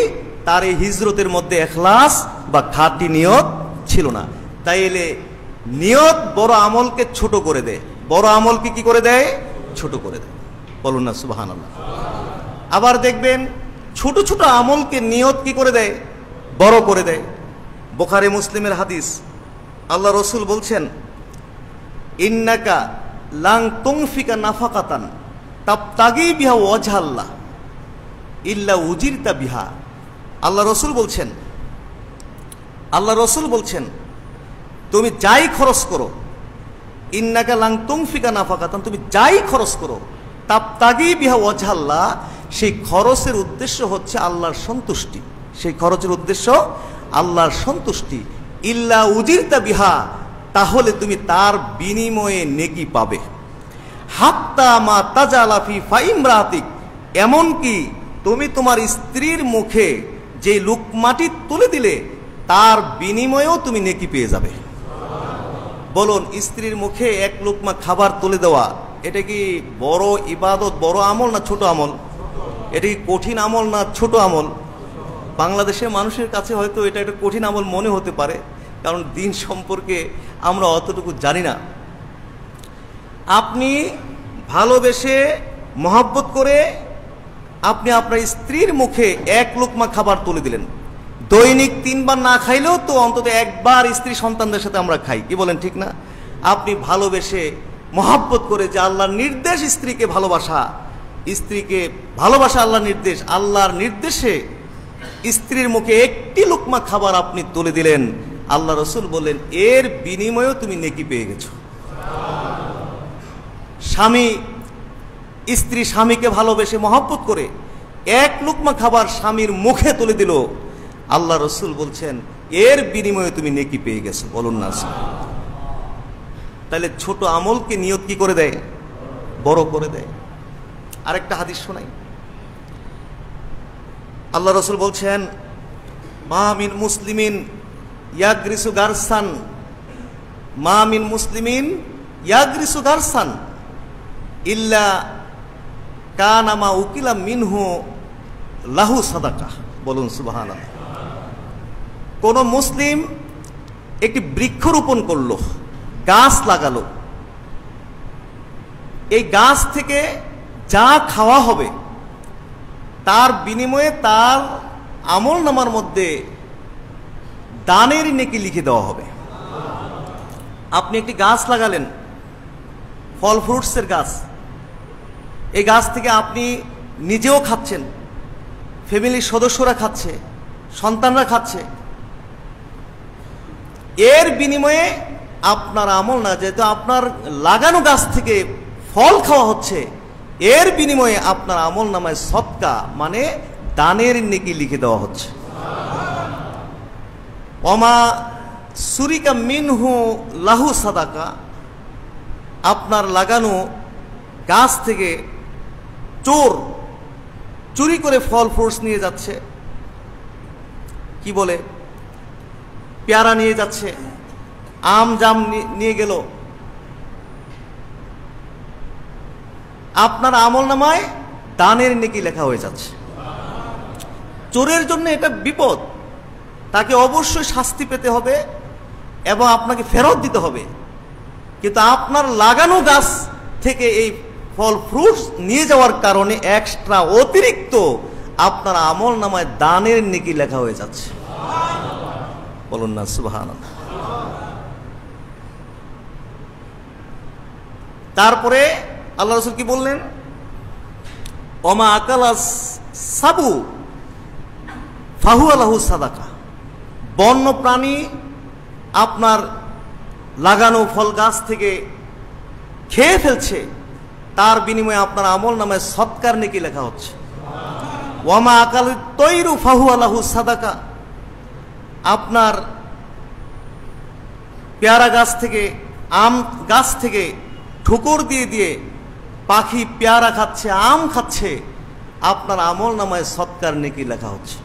তার এই হিজরতের মধ্যে ইখলাস বা খাঁটি নিয়ত ছিল না। তাইলে নিয়ত বড় আমলকে ছোট করে দেয়। বড় আমলকে কি করে দেয়? ছোট করে দেয়। বলুন না সুবহানাল্লাহ। আবার দেখবেন ছোট ছোট আমলকে নিয়ত কি করে দেয়? বড় করে দেয়। বুখারী মুসলিমের হাদিস, আল্লাহ রসুল বলছেন, ইন্নাকা লাং তুনফিকা নাফাকাতান তাবতাগি বিহা ওয়াজহাল্লাহ ইল্লা উজিরতা বিহা। আল্লাহ রসুল বলছেন তুমি যাই খরচ করো, ইন্নাকা লাং তুনফিকা নাফাকাতান, তুমি যাই খরচ করো, তাবতাগি বিহা ওয়াজহাল্লাহ, সেই খরচের উদ্দেশ্য হচ্ছে আল্লাহর সন্তুষ্টি। সেই খরচের উদ্দেশ্য আল্লাহর সন্তুষ্টি। ইল্লা উজিরতা বিহা, তাহলে তুমি তার বিনিময়ে নেকি পাবে। হাত্তা মা তাজালা ফি ফাইমরাতিক, এমনকি তুমি তোমার স্ত্রীর মুখে যে লুকমাটি তুলে দিলে তার বিনিময়েও তুমি নেকি পেয়ে যাবে। বলুন স্ত্রীর মুখে এক লুকমা খাবার তুলে দেওয়া, এটা কি বড় ইবাদত, বড় আমল না ছোট আমল? এটা কি কঠিন আমল না ছোট আমল? বাংলাদেশের মানুষের কাছে হয়তো এটা একটা কঠিন আমল মনে হতে পারে, কারণ দিন সম্পর্কে আমরা অতটুকু জানি না। আপনি ভালোবেসে মহব্বত করে আপনি আপনার স্ত্রীর মুখে এক লোকমা খাবার তুলে দিলেন। দৈনিক 3 বার না খাইলেও তো অন্তত একবার স্ত্রী সন্তানদের সাথে আমরা খাই, কি বলেন ঠিক না? আপনি ভালোবেসে মহব্বত করে, যে আল্লাহর নির্দেশ স্ত্রীকে ভালোবাসা, স্ত্রীকে ভালোবাসা আল্লাহর নির্দেশ, আল্লাহর নির্দেশে স্ত্রীর মুখে একটি লোকমা খাবার আপনি তুলে দিলেন, আল্লাহ রসুল বললেন এর বিনিময়েও তুমি নেকি পেয়ে গেছো। স্ত্রী স্বামীকে ভালোবেসে মহব্বত করে এক লোকমা খাবার স্বামীর মুখে তুলে দিল, আল্লাহ রসুল বলছেন এর বিনিময়ে তুমি নেকি পেয়ে গেছো। বলুন না। তাহলে ছোট আমলকে নিয়ত কি করে দেয়? বড় করে দেয়। আরেকটা হাদিস শোনাই। আল্লাহ রসুল বলছেন, মা মিন মুসলিমিন ইয়াগরিসু গারসান, মা মিন মুসলিমিন ইয়াগরিসু গারসান ইল্লা কানা মা উকিলা মিনহু লাহু সাদাকা। বলুন সুবহানাল্লাহ। কোন মুসলিম একটি বৃক্ষরোপণ করলো, গাছ লাগালো, এই গাছ থেকে যা খাওয়া হবে তার বিনিময়ে তার আমল নামার মধ্যে দানের নেকি লিখে দেওয়া হবে। আপনি একটি গাছ লাগালেন, ফল ফ্রুটসের গাছ, এই গাছ থেকে আপনি নিজেও খাচ্ছেন, ফ্যামিলির সদস্যরা খাচ্ছে, সন্তানরা খাচ্ছে, এর বিনিময়ে আপনার আমল না, যেহেতু আপনার লাগানো গাছ থেকে ফল খাওয়া হচ্ছে, এর বিনিময়ে আপনার আমল নামায় সদকা মানে দানের নেকি লিখে দেওয়া হচ্ছে। ওমা সুরিকা মিনহু লাহু সাদাকা, আপনার লাগানো গাছ থেকে চোর চুরি করে ফল ফ্রুটস নিয়ে যাচ্ছে, কি বলে পেয়ারা নিয়ে যাচ্ছে, আম জাম নিয়ে গেল, আপনার আমলনামায় দানের নেকি লেখা হয়ে যাচ্ছে। চোরের জন্য এটা বিপদ, তাকে অবশ্যই শাস্তি পেতে হবে এবং আপনাকে ফেরত দিতে হবে। কিন্তু আপনার লাগানো গাছ থেকে এই ফল ফ্রুটস নিয়ে যাওয়ার কারণে এক্সট্রা অতিরিক্ত আপনার আমলনামায় দানের নেকি লেখা হয়ে যাচ্ছে। বলুন না সুবহানাল্লাহ। তারপরে আল্লাহ রাসূল কি বললেন? ওমা আকালাস সাবু ফাহুয়া লাহু সাদাকা, বন্য প্রাণী আপনার লাগানো ফল গাছ থেকে খেয়ে ফেলছে, তার বিনিময়ে আপনার আমলনামায় সৎকার নেকি লেখা হচ্ছে। ওয়ামা আকাল তৈরু ফাহুয়া লাহু সাদাকা, আপনার পেয়ারা গাছ থেকে আম গাছ থেকে ঠুকুর দিয়ে দিয়ে পাখি পেয়ারা খাচ্ছে, আম খাচ্ছে, আপনার আমলনামায় সৎকার নেকি লেখা হচ্ছে।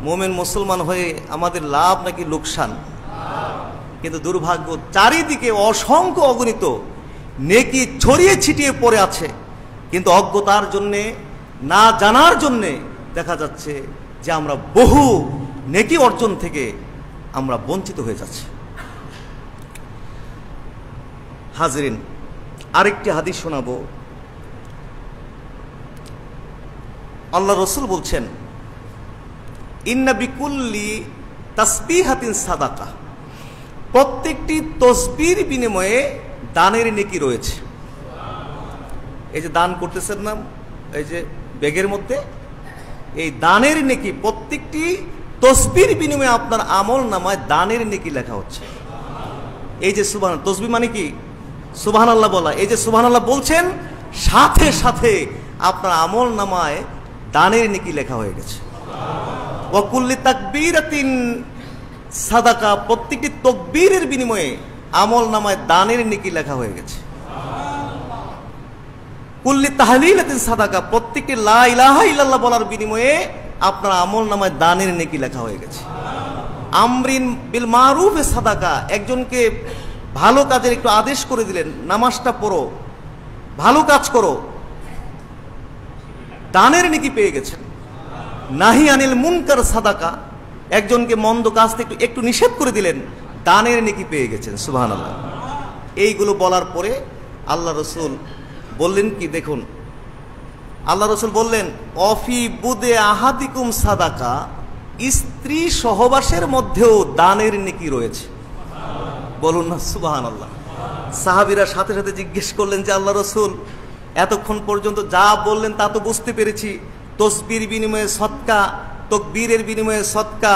মুমিন মুসলমান হয়ে আমাদের লাভ নাকি লোকসান? কিন্তু দুর্ভাগ্য, চারিদিকে অসংখ্য অগণিত নেকি ছড়িয়ে ছিটিয়ে পড়ে আছে, কিন্তু অজ্ঞতার জন্যে, না জানার জন্যে দেখা যাচ্ছে যে আমরা বহু নেকি অর্জন থেকে আমরা বঞ্চিত হয়ে যাচ্ছি। হাজরিন, আরেকটি হাদিস শোনাবো। আল্লাহ রসুল বলছেন, ইন্না বিকুল্লি তাসবিহাতিন সাদাকা, প্রত্যেকটি তসবির বিনিময়ে দানের নেকি রয়েছে। এই যে দান করতেছেন না, এই যে ব্যাগের মধ্যে, এই দানের নেকি প্রত্যেকটি তসবির বিনিময়ে আপনার আমলনামায় দানের নেকি লেখা হচ্ছে। এই যে সুবহান, তসবিহ মানে কি? সুবহানাল্লাহ বলা। এই যে সুবহানাল্লাহ বলছেন, সাথে সাথে আপনার আমলনামায় দানের নেকি লেখা হয়ে গেছে। ওয়া কুল্লি তাকবীরাতিন সাদাকা, প্রত্যেকটি তাকবীরের বিনিময়ে আমলনামায় দানের নেকি লেখা হয়ে গেছে। কুল্লি তাহলিলাতিন সাদাকা, প্রত্যেকটি লা ইলাহা ইল্লাল্লাহ বলার বিনিময়ে আপনার আমলনামায় দানের নেকি লেখা হয়ে গেছে। আমরিন বিল মারুফে সাদাকা, একজনকে ভালো কাজের একটু আদেশ করে দিলেন, নামাজটা পড়ো, ভালো কাজ করো, দানের নেকি পেয়ে গেছেন। নাহি আনিল মুনকার সাদাকা, একজনকে মন্দ কাজ থেকে একটু নিষেধ করে দিলেন, দানের নেকি পেয়ে গেছেন। সুবহানাল্লাহ। এইগুলো বলার পরে আল্লাহ রসুল বললেন কি, দেখুন আল্লাহ রসুল বললেন, অফি বুদে আহাদিকুম সাদাকা, স্ত্রী সহবাসের মধ্যেও দানের নেকি রয়েছে। বলুন না সুবহানাল্লাহ। সাহাবীরা সাথে সাথে জিজ্ঞেস করলেন যে আল্লাহ রসুল, এতক্ষণ পর্যন্ত যা বললেন তা তো বুঝতে পেরেছি, তসবির বিনিময়ে সৎকা, তকবীরের বিনিময়ে সৎকা,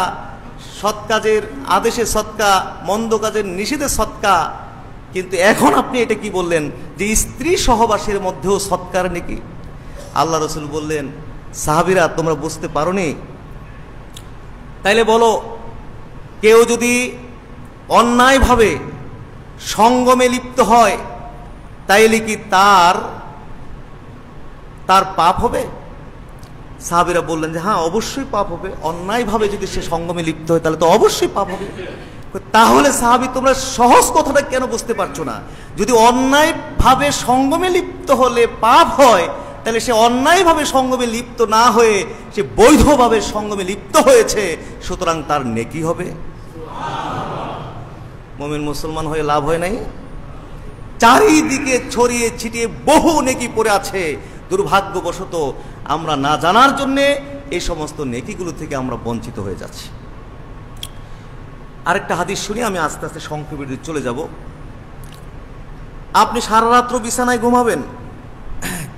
সৎ কাজের আদেশে সৎকা, মন্দ কাজের নিষেধে সৎকা, কিন্তু এখন আপনি এটা কি বললেন যে স্ত্রী সহবাসের মধ্যেও সৎকার নাকি? আল্লাহ রসুল বললেন, সাহাবীরা তোমরা বুঝতে পারোনি? তাইলে বলো, কেউ যদি অন্যায়ভাবে সঙ্গমে লিপ্ত হয়, তাইলে কি তার পাপ হবে? সাহাবীরা বললেন যে হ্যাঁ, অবশ্যই পাপ হবে। অন্যায়ভাবে যদি সে সঙ্গমে লিপ্ত হয় তাহলে তো অবশ্যই পাপ হবে। তাহলে সাহাবী, তোমরা সহজ কথাটা কেন বুঝতে পারছো না? যদি অন্যায়ভাবে সঙ্গমে লিপ্ত হলে পাপ হয়, তাহলে সে অন্যায়ভাবে সঙ্গমে লিপ্ত না হয়ে সে বৈধভাবে সঙ্গমে লিপ্ত হয়েছে, সুতরাং তার নেকি হবে। মুমিন মুসলমান হয়ে লাভ হয় নাই? চারিদিকে ছড়িয়ে ছিটিয়ে বহু নেকি পড়ে আছে। দুর্ভাগ্যবশত আমরা না জানার জন্যে এই সমস্ত নেকিগুলো থেকে আমরা বঞ্চিত হয়ে যাচ্ছি। আরেকটা হাদিস শুনি, আমি আস্তে আস্তে সংক্ষেপে চলে যাব। আপনি সারা রাত্র বিছানায় ঘুমাবেন,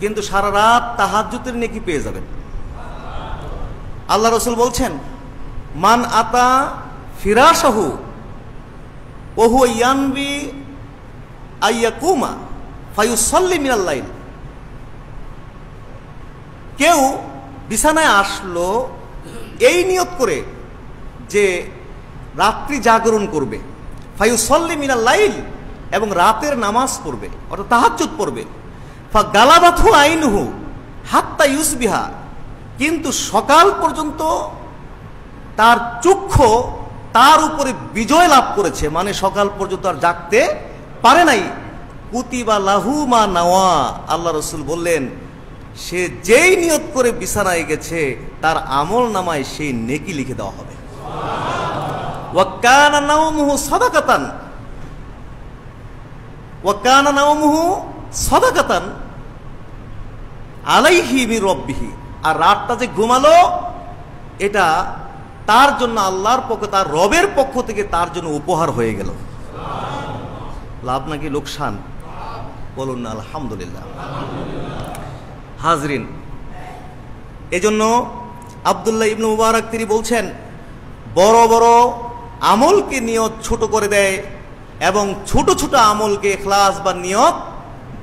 কিন্তু সারা রাত তাহাজ্জুদের নেকি পেয়ে যাবেন। আল্লাহ রসুল বলছেন, মান আতা ফিরাশাহু ওহু ইয়ানবি আইয়াকুমা ফায়ুসাল্লি মিনাল লাইল, কেউ বিছানায় আসলো এই নিয়ত করে যে রাত্রি জাগরণ করবে, ফায়ুসাল্লি মিনাল লাইল, এবং রাতের নামাজ পড়বে অর্থাৎ তাহাজ্জুদ পড়বে, ফাগালাবাতহু আইনুহু হাত্তা ইউসবিহা, কিন্তু সকাল পর্যন্ত তার চক্ষু তার উপরে বিজয় লাভ করেছে, মানে সকাল পর্যন্ত আর জাগতে পারে নাই। কুতিবা লাহু মা নাওয়া, আল্লাহ রাসূল বললেন সে যেই নিয়ত করে বিছানায় গেছে তার আমল নামায় সেই নেকি লিখে দেওয়া হবে। ওয়া কানা নাওমুহু সাদাকাতান, ওয়া কানা নাওমুহু সাদাকাতান আলাইহি মির রাব্বিহি, আর রাতটা যে ঘুমালো এটা তার জন্য আল্লাহর পক্ষ, তার রবের পক্ষ থেকে তার জন্য উপহার হয়ে গেল। লাভ নাকি লোকসান? বলুন না আলহামদুলিল্লাহ। হাজরিন, এজন্য আব্দুল্লাহ ইবনে মুবারক তিনি বলছেন, বড় বড় আমলকে নিয়ত ছোট করে দেয় এবং ছোট ছোট আমলকে ইখলাস বা নিয়ত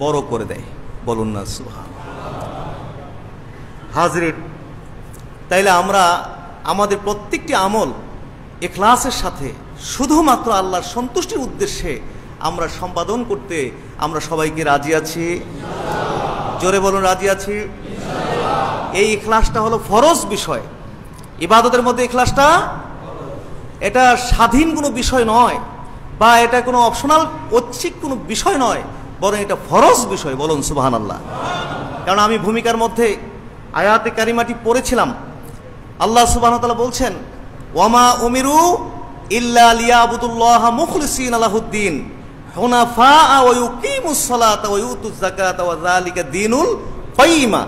বড় করে দেয়। বলুন না সুবহানাল্লাহ। হাজরিন, তাইলে আমরা আমাদের প্রত্যেকটি আমল ইখলাসের সাথে শুধুমাত্র আল্লাহর সন্তুষ্টির উদ্দেশ্যে আমরা সম্পাদন করতে আমরা সবাইকে রাজি আছি? জোরে বলুন রাজি আছি। এই ইখলাসটা হলো ফরজ বিষয়। ইবাদতের মধ্যে ইখলাসটা এটা স্বাধীন কোনো বিষয় নয়, বা এটা কোনো অপশনাল ঐচ্ছিক কোনো বিষয় নয়, বরং এটা ফরজ বিষয়। বলুন সুবহানাল্লাহ। কারণ আমি ভূমিকার মধ্যে আয়াতে কারিমাটি পড়েছিলাম। আল্লাহ সুবহানাহু ওয়া তাআলা বলছেন, ওয়ামা উমিরু ইল্লা লিয়াবুদুল্লাহ মুখলিসিনা লাহুদ্দিন হুনাফা ওয়া ইউকিমুস সালাতা ওয়া ইউতুজ যাকাতা ওয়া যালিকা দীনুল কাইয়্যিমা।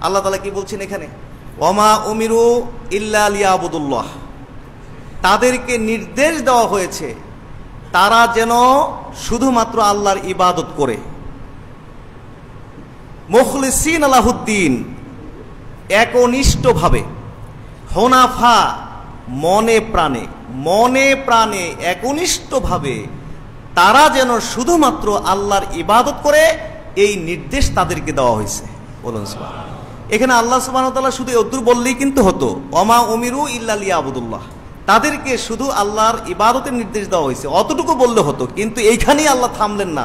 আল্লাহ তাআলা কি বলছেন এখানে? ওয়ামা উমিরু ইল্লা লিয়াবুদুল্লাহ, তাদেরকে নির্দেশ দেওয়া হয়েছে তারা যেন শুধুমাত্র আল্লাহর ইবাদত করে, মুখলিসিনা লাহুদ্দিন, একনিষ্ঠভাবে, হুনাফা মনে প্রাণে একনিষ্ঠভাবে তারা যেন শুধুমাত্র আল্লাহর ইবাদত করে, এই নির্দেশ তাদেরকে দেওয়া হয়েছে। বলুন সুবহানাল্লাহ। এখানে আল্লাহ সুবহানাহু ওয়া তাআলা শুধু এতদূর বললেই কিন্তু হতো, ওমা উমিরু ইল্লা লিয়াবুদুল্লাহ, তাদেরকে শুধু আল্লাহর ইবাদতের নির্দেশ দেওয়া হয়েছে, অতটুকু বললে হতো। কিন্তু এইখানেই আল্লাহ থামলেন না,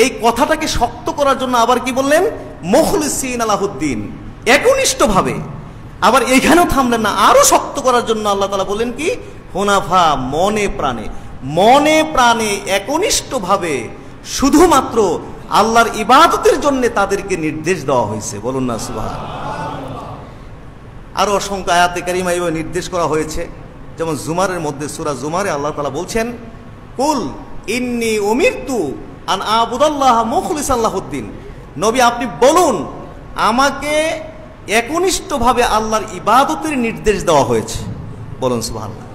এই কথাটাকে শক্ত করার জন্য আবার কি বললেন? মুখলিসিনা লাহুদ্দিন, একনিষ্ঠভাবে। আবার এইখানেও থামলেন না, আরো শক্ত করার জন্য আল্লাহ তাআলা বললেন কি? হুনাফা মনে প্রাণে একনিষ্ঠভাবে শুধুমাত্র আল্লাহর ইবাদতের জন্য তাদেরকে নির্দেশ দেওয়া হয়েছে। বলুন না সুবহানাল্লাহ। আরো অসংখ্য আয়াতে কারিমা এভাবে নির্দেশ করা হয়েছে। যেমন জুমারের মধ্যে, সূরা জুমারে আল্লাহ তাআলা বলছেন, কুল ইন্নী উমিরতু আন আবুদাল্লাহ মুখলিসান লাহুদ্দিন, নবী আপনি বলুন আমাকে একনিষ্ঠভাবে আল্লাহর ইবাদতের নির্দেশ দেওয়া হয়েছে। বলুন সুবহানাল্লাহ।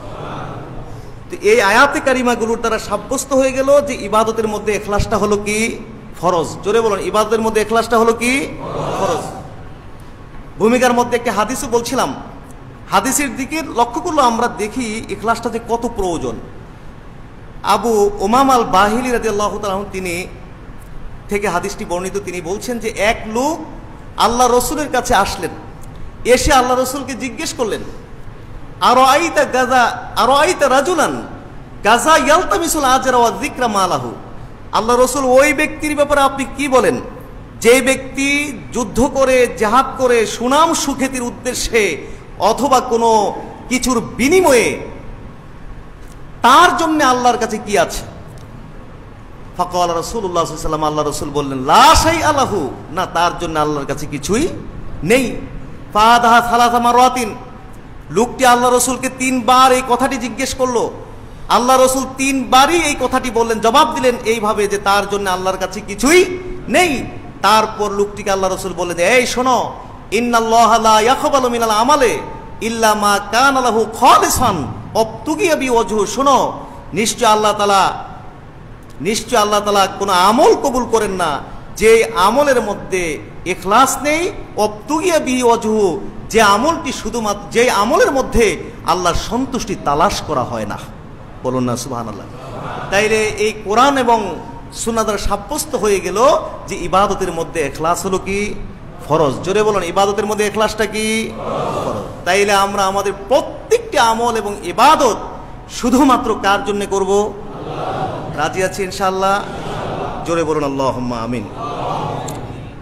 তো এই আয়াতে কারিমাগুলোর দ্বারা সাব্যস্ত হয়ে গেল যে ইবাদতের মধ্যে ইখলাসটা হলো কি? ফরজ। জোরে বলুন, ইবাদতের মধ্যে ইখলাসটা হলো কি? ফরজ। ভূমিকার মধ্যে একটা হাদিসও বলছিলাম, হাদিসের দিকে লক্ষ্য করলে আমরা দেখি ইখলাসটা যে কত প্রয়োজন। আবু উমামা আল বাহিলি রাদিয়াল্লাহু তাআলা তিনি থেকে হাদিসটি বর্ণিত, তিনি বলছেন যে এক লোক আল্লাহ রসুলের কাছে আসলেন, এসে আল্লাহ রসুলকে জিজ্ঞেস করলেন, আরো আইতা রাজুলান গাজা ইয়ালতামিসুল আজরা ওয়া যিকরা মালাহু, আল্লাহ রসুল ওই ব্যক্তির ব্যাপারে আপনি কি বলেন যে ব্যক্তি যুদ্ধ করে, জিহাদ করে, সুনাম সুখ্যাতির উদ্দেশ্যে অথবা কোনো কিছুর বিনিময়ে তার জন্য আল্লাহর কাছে কি আছে? ফাকাল রাসূলুল্লাহ সাল্লাল্লাহু আলাইহি ওয়াসাল্লাম, আল্লাহ রাসূল বললেন, লা শাইআ লাহু, না তার জন্য আল্লাহর কাছে কিছুই নেই। ফাদাহা সালাসা মারাতিন, লোকটি আল্লাহ রসুলকে 3 বার এই কথাটি জিজ্ঞেস করলো। আল্লাহ রসুল 3 বারই এই কথাটি বললেন, জবাব দিলেন এইভাবে যে তার জন্য আল্লাহর কাছে কিছুই নেই। তারপর লোকটিকে আল্লাহ রসুল বললেন, এই শোনো, ইন্নাল্লাহা লা ইয়াকবালু মিনাল আমালি ইল্লা মা কানা লাহু খালিসান ওয়াবতুগিয়া বিওয়াজহু, শোনো নিশ্চয় আল্লাহ তাআলা কোনো আমল কবুল করেন না যে আমলের মধ্যে ইখলাস নেই, ওয়াবতুগিয়া বিওয়াজহু, যে আমলটি শুধুমাত্র, যে আমলের মধ্যে আল্লাহর সন্তুষ্টি তালাশ করা হয় না। বলুন না সুবহানাল্লাহ। তাইলে এই কোরআন এবং সুন্নাহ দ্বারা সাব্যস্ত হয়ে গেল যে ইবাদতের মধ্যে ইখলাস হলো কি? ফরজ। জোরে বলুন, ইবাদতের মধ্যে ইখলাসটা কি? ফরজ। তাইলে আমরা আমাদের প্রত্যেকটি আমল এবং ইবাদত শুধুমাত্র কার জন্য করব? রাজি আছি ইনশাআল্লাহ? জোরে বলুন আল্লাহুম্মা আমিন।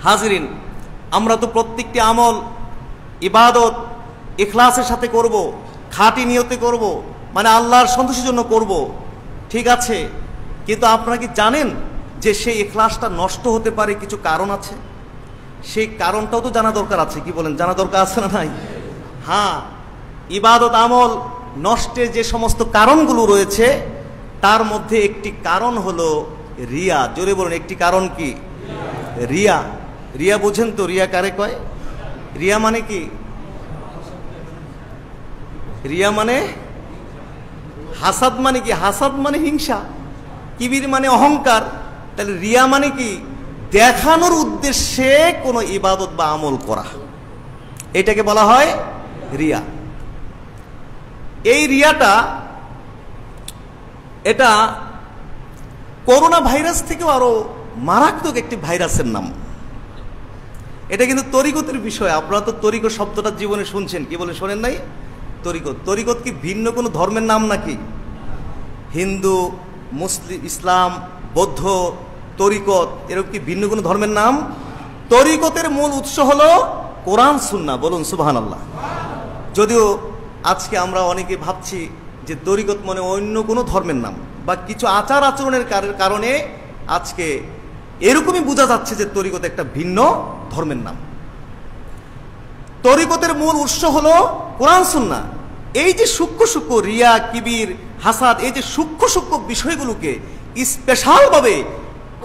হাজিরিন, আমরা তো প্রত্যেকটি আমল ইবাদত ইখলাসের সাথে করব, খাঁটি নিয়তে করব, মানে আল্লাহর সন্তুষ্টির জন্য করব, ঠিক আছে। কিন্তু আপনারা কি জানেন যে সেই ইখলাসটা নষ্ট হতে পারে কিছু কারণ আছে? সেই কারণটাও তো জানা দরকার আছে, কি বলেন? জানা দরকার আছে না নাই? হ্যাঁ, ইবাদত আমল নষ্টের যে সমস্ত কারণগুলো রয়েছে তার মধ্যে একটি কারণ হলো রিয়া। জোরে বলুন, একটি কারণ কি? রিয়া। রিয়া বুঝেন তো? রিয়া কারে কয়? রিয়া মানে কি? রিয়া মানে হাসাদ। মানে কি? হাসাদ মানে হিংসা, কিবির মানে অহংকার। তাহলে রিয়া মানে কি? দেখানোর উদ্দেশ্যে কোনো ইবাদত বা আমল করা, এটাকে বলা হয় রিয়া। এই রিয়াটা, এটা করোনা ভাইরাস থেকেও আরো মারাত্মক একটি ভাইরাসের নাম। এটা কিন্তু তরিকতের বিষয়। আপনারা তো তরিকত শব্দটা জীবনে শুনছেন, কি বলে শোনেন নাই? তরিকত। তরিকত কি ভিন্ন কোনো ধর্মের নাম নাকি? হিন্দু, মুসলিম, ইসলাম, বৌদ্ধ, তরিকত এরকম কি ভিন্ন কোনো ধর্মের নাম? তরিকতের মূল উৎস হলো কোরআন সুন্নাহ। বলুন সুবহানাল্লাহ। যদিও আজকে আমরা অনেকে ভাবছি যে তরিকত মানে অন্য কোনো ধর্মের নাম, বা কিছু আচার আচরণের কারণে আজকে এরকমই বোঝা যাচ্ছে যে তরিকত একটা ভিন্ন ধর্মের নাম। তরিকতের মূল উৎস হলো কোরআন সুন্নাহ। এই যে সূক্ষ্ম সূক্ষ্ম রিয়া, কিবির, হাসাদ, এই যে সূক্ষ্ম সূক্ষ্ম বিষয়গুলোকে স্পেশালভাবে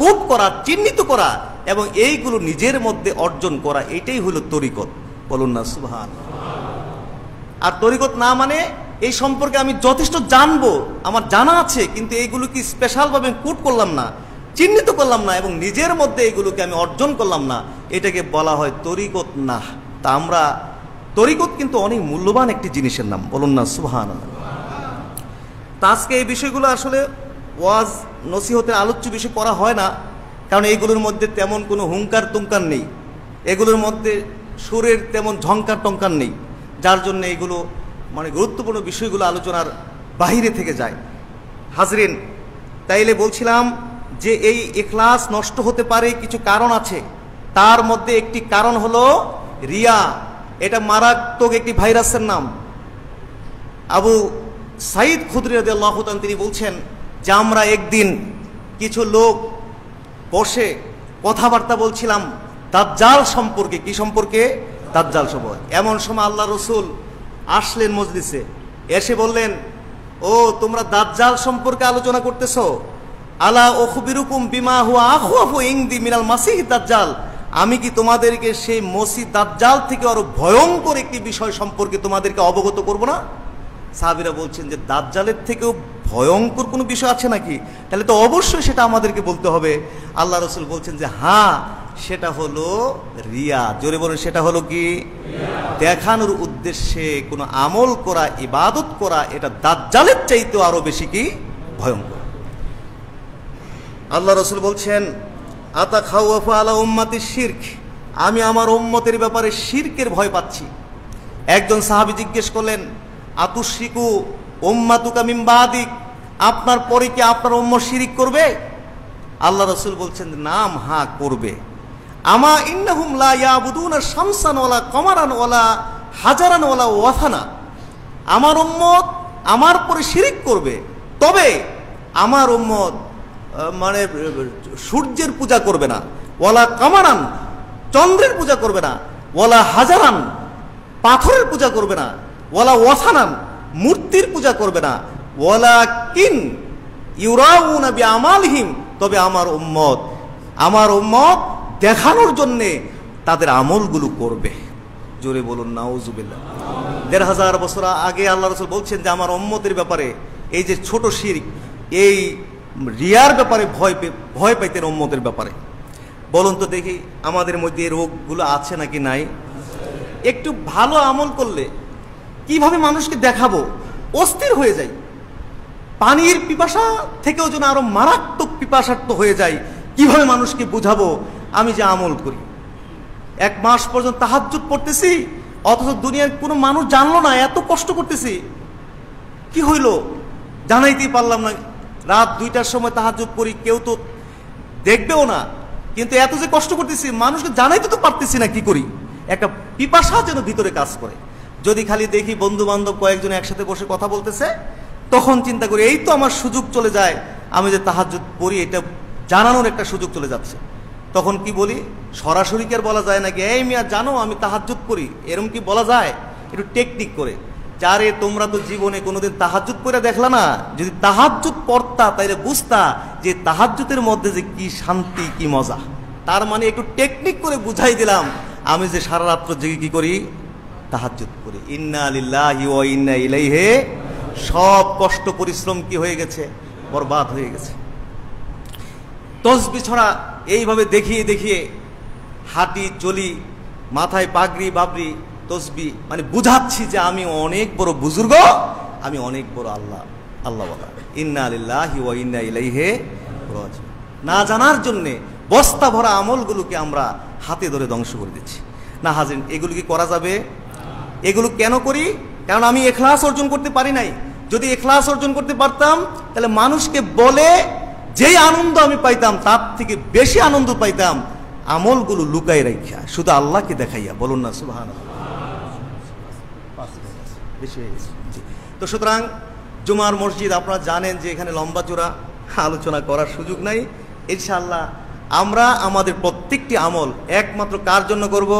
কোট করা, চিহ্নিত করা এবং এইগুলো নিজের মধ্যে অর্জন করা, এটাই হলো তরিকত। বলুন না সুবহানাল্লাহ। আর তরিকত না মানে এই সম্পর্কে আমি যথেষ্ট জানবো, আমার জানা আছে, কিন্তু এইগুলোকে স্পেশালভাবে কোট করলাম না, চিহ্নিত করলাম না এবং নিজের মধ্যে এগুলোকে আমি অর্জন করলাম না, এটাকে বলা হয় তরিকত না। তা আমরা, তরিকত কিন্তু অনেক মূল্যবান একটি জিনিসের নাম। বলুন না সুবহানাল্লাহ। তা আজকে এই বিষয়গুলো আসলে ওয়াজ নসিহতের আলোচ্য বিষয় করা হয় না, কারণ এইগুলোর মধ্যে তেমন কোনো হুঙ্কার তুঙ্কার নেই, এগুলোর মধ্যে সুরের তেমন ঝঙ্কার টঙ্কার নেই, যার জন্য এগুলো মানে গুরুত্বপূর্ণ বিষয়গুলো আলোচনার বাহিরে থেকে যায়। হাজরিন, তাইলে বলছিলাম যে এই ইখলাস নষ্ট হতে পারে কিছু কারণ আছে। তার মধ্যে একটি কারণ হলো রিয়া। এটা মারাত্মক একটি ভাইরাসের নাম। আবু সাঈদ খুদরি রাদিয়াল্লাহু তাআলা তিনি বলছেন যে আমরা একদিন কিছু লোক বসে কথাবার্তা বলছিলাম দাজ্জাল সম্পর্কে। কি সম্পর্কে? দাজ্জাল সম্পর্কে। এমন সময় আল্লাহ রসুল আসলেন মজলিসে, এসে বললেন, ও তোমরা দাজ্জাল সম্পর্কে আলোচনা করতেছো? আলা উখবিরুকুম বিমা হুয়া আখওয়াফু ইনদি মিনাল মাসিহ দাজ্জাল। আমি কি তোমাদেরকে সেই মসিহ দাজ্জাল থেকে আরো ভয়ঙ্কর একটি বিষয় সম্পর্কে তোমাদেরকে অবগত করব না? সাহাবীরা বলছেন যে দাজ্জালের থেকেও ভয়ঙ্কর কোনো বিষয় আছে নাকি? তাহলে তো অবশ্যই সেটা আমাদেরকে বলতে হবে। আল্লাহ রসুল বলছেন যে হ্যাঁ, সেটা হলো রিয়া। জোরে বলেন, সেটা হলো কি? দেখানোর উদ্দেশ্যে কোনো আমল করা, ইবাদত করা, এটা দাজ্জালের চাইতেও আরো বেশি কি ভয়ঙ্কর। আল্লাহ রসুল বলছেন আতাখাওয়াফু আলা উম্মতি শিরক। আমি আমার উম্মতের ব্যাপারে শিরকের ভয় পাচ্ছি। একজন সাহাবী জিজ্ঞেস করলেন, আতুশরিকু উম্মাতুকা মিন বাদিক। আপনার পরে কি আপনার উম্মত শিরিক করবে? আল্লাহ রসুল বলছেন নাম, হ্যাঁ করবে। আমা ইন্নাহুম লা ইয়াবুদুনা শামসান ওয়ালা কমারান ওয়ালা হাজারান ওয়ালা ওয়াথানা। আমার উম্মত আমার পরে শিরিক করবে, তবে আমার উম্মত মানে সূর্যের পূজা করবে না, ওয়ালা কামারান চন্দ্রের পূজা করবে না, ওয়ালা হাজারান পাথরের পূজা করবে না, ওয়ালা ওয়াসানান মূর্তির পূজা করবে না, ওয়ালা কিন ইউরাউনা বিআমালিহিম। তবে আমার উম্মত দেখানোর জন্যে তাদের আমলগুলো করবে। জোরে বলুন নাউজুবিল্লাহ। ১৫০০ বছর আগে আল্লাহ রাসূল বলছেন যে আমার উম্মতের ব্যাপারে এই যে ছোট শিরক, এই রিয়ার ব্যাপারে ভয় পাইতেন উম্মতের ব্যাপারে। বলুন তো দেখি আমাদের মধ্যে এই রোগগুলো আছে নাকি নাই? একটু ভালো আমল করলে কিভাবে মানুষকে দেখাবো, অস্থির হয়ে যাই। পানির পিপাসা থেকেও যেন আরো মারাত্মক পিপাসার্থ হয়ে যায়। কিভাবে মানুষকে বুঝাবো আমি যে আমল করি? 1 মাস পর্যন্ত তাহাজ্জুদ পড়তেছি, অথচ দুনিয়ার কোনো মানুষ জানলো না, এত কষ্ট করতেছি। কি হইল? জানাইতেই পারলাম না, রাত 2টার সময় তাহাজ্জুদ করি, কেউ তো দেখবেও না, কিন্তু এত যে কষ্ট করতেছি মানুষকে জানাইতে তো পারতেছি না, কি করি? একটা পিপাসা যেন ভিতরে কাজ করে। যদি খালি দেখি বন্ধু বান্ধব কয়েকজন একসাথে বসে কথা বলতেছে, তখন চিন্তা করি এই তো আমার সুযোগ চলে যায়, আমি যে তাহাজ্জুদ পড়ি এটা জানানোর একটা সুযোগ চলে যাচ্ছে। তখন কি বলি, সরাসরি কি আর বলা যায় নাকি, এই মিয়া জানো আমি তাহাজ্জুদ পড়ি, এরকম কি বলা যায়? একটু টেকনিক করে, যারে তোমরা তো জীবনে কোনোদিন তাহাজ্জুদ পড়ে দেখলা না, যদি তাহাজ্জুদ পড়তা তাইলে বুঝতা যে তাহাজ্জুদের মধ্যে যে কি শান্তি, কি মজা। তার মানে একটু টেকনিক করে বুঝাই দিলাম, আমি যে সারা রাত্র জেগে কি করি, তাহাজ্জুদ করি। ইন্না লিল্লাহি ওয়া ইন্না ইলাইহি, সব কষ্ট পরিশ্রম কি হয়ে গেছে, বরবাদ হয়ে গেছে। তসবিহ ছড়া এইভাবে দেখিয়ে দেখিয়ে হাঁটি চলি, মাথায় পাগড়ি বাবরি তসবিহ, মানে বুঝাচ্ছি যে আমি অনেক বড় বুজুর্গ, আমি অনেক বড় আল্লাহ আল্লাহওয়ালা। ইন্না লিল্লাহি ওয়া ইন্না ইলাইহি রাজিউন। না জানার জন্যে বস্তা ভরা আমলগুলোকে আমরা হাতে ধরে ধ্বংস করে দিচ্ছি। না হাজির, এগুলো কি করা যাবে? এগুলো কেন করি? কারণ আমি ইখলাস অর্জন করতে পারি নাই। যদি ইখলাস অর্জন করতে পারতাম তাহলে মানুষকে বলে যেই আনন্দ আমি পাইতাম তার থেকে বেশি আনন্দ পাইতাম আমলগুলো লুকাই রাখিয়া, শুধু আল্লাহকে দেখাইয়া। বলুন না সুবহানাল্লাহ। তো সুতরাং জুমার মসজিদ আপনারা জানেন যে এখানে লম্বা চূড়া আলোচনা করার সুযোগ নাই। ইনশাআল্লাহ আমরা আমাদের প্রত্যেকটি আমল একমাত্র কার জন্য করব?